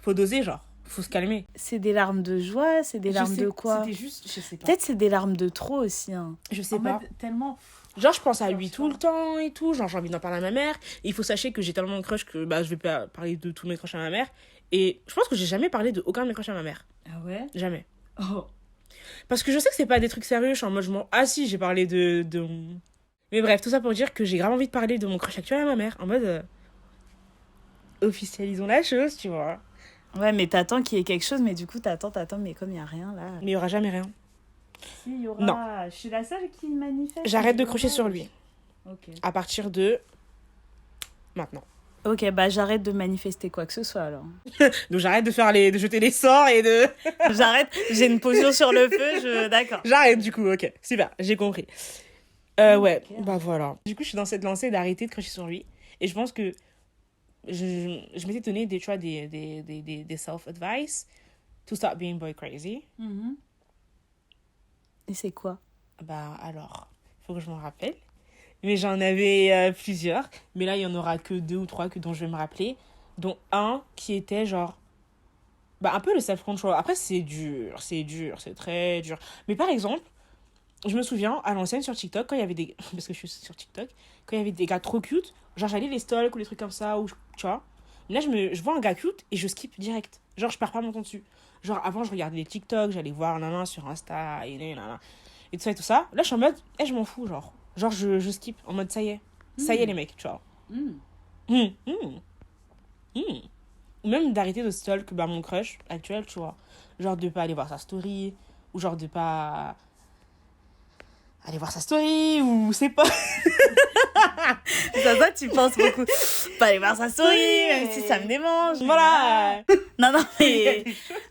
faut doser, genre. Faut se calmer. C'est des larmes de joie, c'est des larmes de quoi? C'était juste... Je sais pas. Peut-être c'est des larmes de trop aussi. Hein. Je sais En pas. mode tellement. Genre, je pense à lui tout le temps et tout. Genre, j'ai envie d'en parler à ma mère. Et il faut sachez que j'ai tellement de crush que je vais pas parler de tous mes crushs à ma mère. Et je pense que j'ai jamais parlé de aucun de mes crushs à ma mère. Ah ouais? Jamais. Oh. Parce que je sais que c'est pas des trucs sérieux. Je suis en mode, ah si, j'ai parlé de... Mais bref, tout ça pour dire que j'ai grave envie de parler de mon crush actuel à ma mère. En mode... officialisons la chose, tu vois. Ouais, mais t'attends qu'il y ait quelque chose, mais du coup, t'attends, mais comme il y a rien là. Mais il y aura jamais rien. Si, il y aura. Non. Je suis la seule qui manifeste. J'arrête de crocher sur lui. Ok. À partir de... maintenant. Ok, bah j'arrête de manifester quoi que ce soit alors. Donc j'arrête de de jeter les sorts et de... J'arrête, j'ai une potion sur le feu, d'accord. J'arrête du coup, ok. Super, j'ai compris. Ouais, Ok. bah voilà. Du coup, je suis dans cette lancée d'arrêter de crocher sur lui. Et je pense que je m'étais donné des, tu vois, des self-advice to stop being boy crazy. Mhm. Et c'est quoi? Bah alors, il faut que je m'en rappelle. Mais j'en avais plusieurs. Mais là, il y en aura que 2 ou 3 dont je vais me rappeler. Dont un qui était genre... Bah un peu le self-control. Après, c'est dur, c'est très dur. Mais par exemple, je me souviens, à l'ancienne sur TikTok, quand il y avait des... Parce que je suis sur TikTok. Quand il y avait des gars trop cute, genre j'allais les stalk ou des trucs comme ça, ou tu vois. Là, je vois un gars cute et je skip direct. Genre, je perds pas mon temps dessus. Genre, avant, je regardais les TikTok, j'allais voir nanana sur Insta, et nanana. Et tout ça et tout ça. Là, je suis en mode, je m'en fous, genre. Genre, je skip. En mode, ça y est. Ça y est, les mecs, tu vois. Ou même d'arrêter de stalk mon crush actuel, tu vois. Genre, de pas aller voir sa story. Ou genre, de pas aller voir sa story. Ou c'est pas... Ça, tu penses beaucoup. Pas aller voir sa story, même si ça me démange. Voilà. Non, non, mais...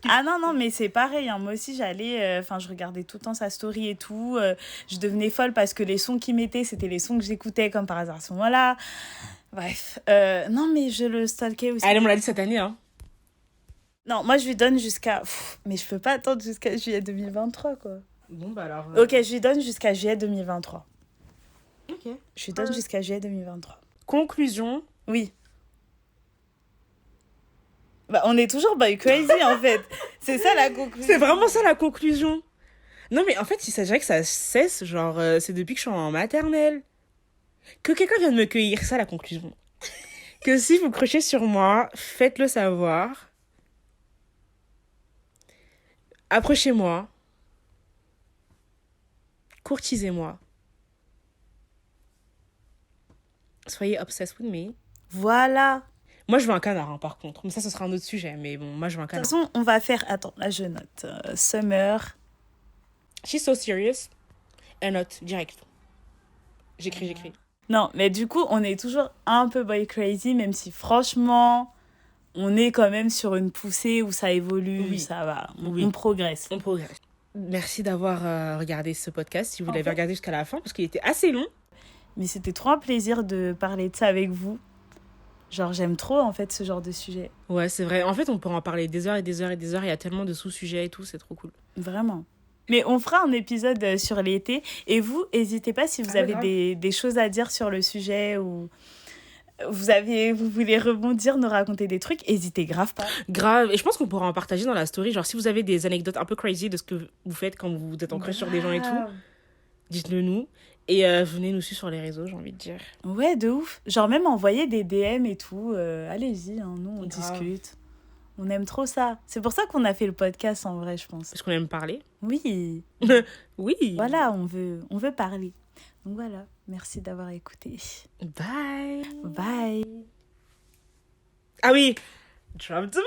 Ah non, mais c'est pareil. Hein. Moi aussi, j'allais... Enfin, je regardais tout le temps sa story et tout. Je devenais folle parce que les sons qu'il mettait, c'était les sons que j'écoutais comme par hasard à ce moment-là. Bref. Non, mais je le stalkais aussi. Elle me l'a dit cette année, hein. Non, moi, je lui donne jusqu'à... mais je peux pas attendre jusqu'à juillet 2023, quoi. Bon, bah alors... Ok, je lui donne jusqu'à juillet 2023. Ok. Je lui donne jusqu'à juillet 2023. Conclusion. Oui. Bah, on est toujours boy crazy, en fait. C'est ça, la conclusion. C'est vraiment ça, la conclusion. Non, mais en fait, il s'agirait que ça cesse, genre, c'est depuis que je suis en maternelle. Que quelqu'un vienne me cueillir, c'est ça, la conclusion. Que si vous crochez sur moi, faites-le savoir. Approchez-moi. Courtisez-moi. Soyez obsessed with me. Voilà. Moi, je veux un canard, hein, par contre. Mais ça, ce sera un autre sujet. Mais bon, moi, je veux un De toute canard. façon, on va faire... Attends, là, je note. Summer. She's so serious. Elle note, direct. J'écris. Non, mais du coup, on est toujours un peu boy crazy, même si franchement, on est quand même sur une poussée où ça évolue, Oui. ça va, Oui. on progresse. On progresse. Merci d'avoir regardé ce podcast, si vous l'avez fait- regardé jusqu'à la fin, parce qu'il était assez long. Mais c'était trop un plaisir de parler de ça avec vous. Genre, j'aime trop, en fait, ce genre de sujet. Ouais, c'est vrai. En fait, on pourrait en parler des heures et des heures et des heures. Il y a tellement de sous-sujets et tout, c'est trop cool. Vraiment. Mais on fera un épisode sur l'été. Et vous, n'hésitez pas si vous avez grave. des choses à dire sur le sujet ou vous voulez rebondir, nous raconter des trucs, n'hésitez grave pas. Grave. Et je pense qu'on pourra en partager dans la story. Genre, si vous avez des anecdotes un peu crazy de ce que vous faites quand vous êtes en crush sur des gens et tout, dites-le nous. Et venez nous suivre sur les réseaux, j'ai envie de dire. Ouais, de ouf. Genre même envoyer des DM et tout. Allez-y, hein, nous, on Grave. discute. On aime trop ça. C'est pour ça qu'on a fait le podcast, en vrai, je pense. Parce qu'on aime parler. Oui. Oui. Voilà, on veut parler. Donc voilà, merci d'avoir écouté. Bye. Bye. Ah oui. Drop the mic.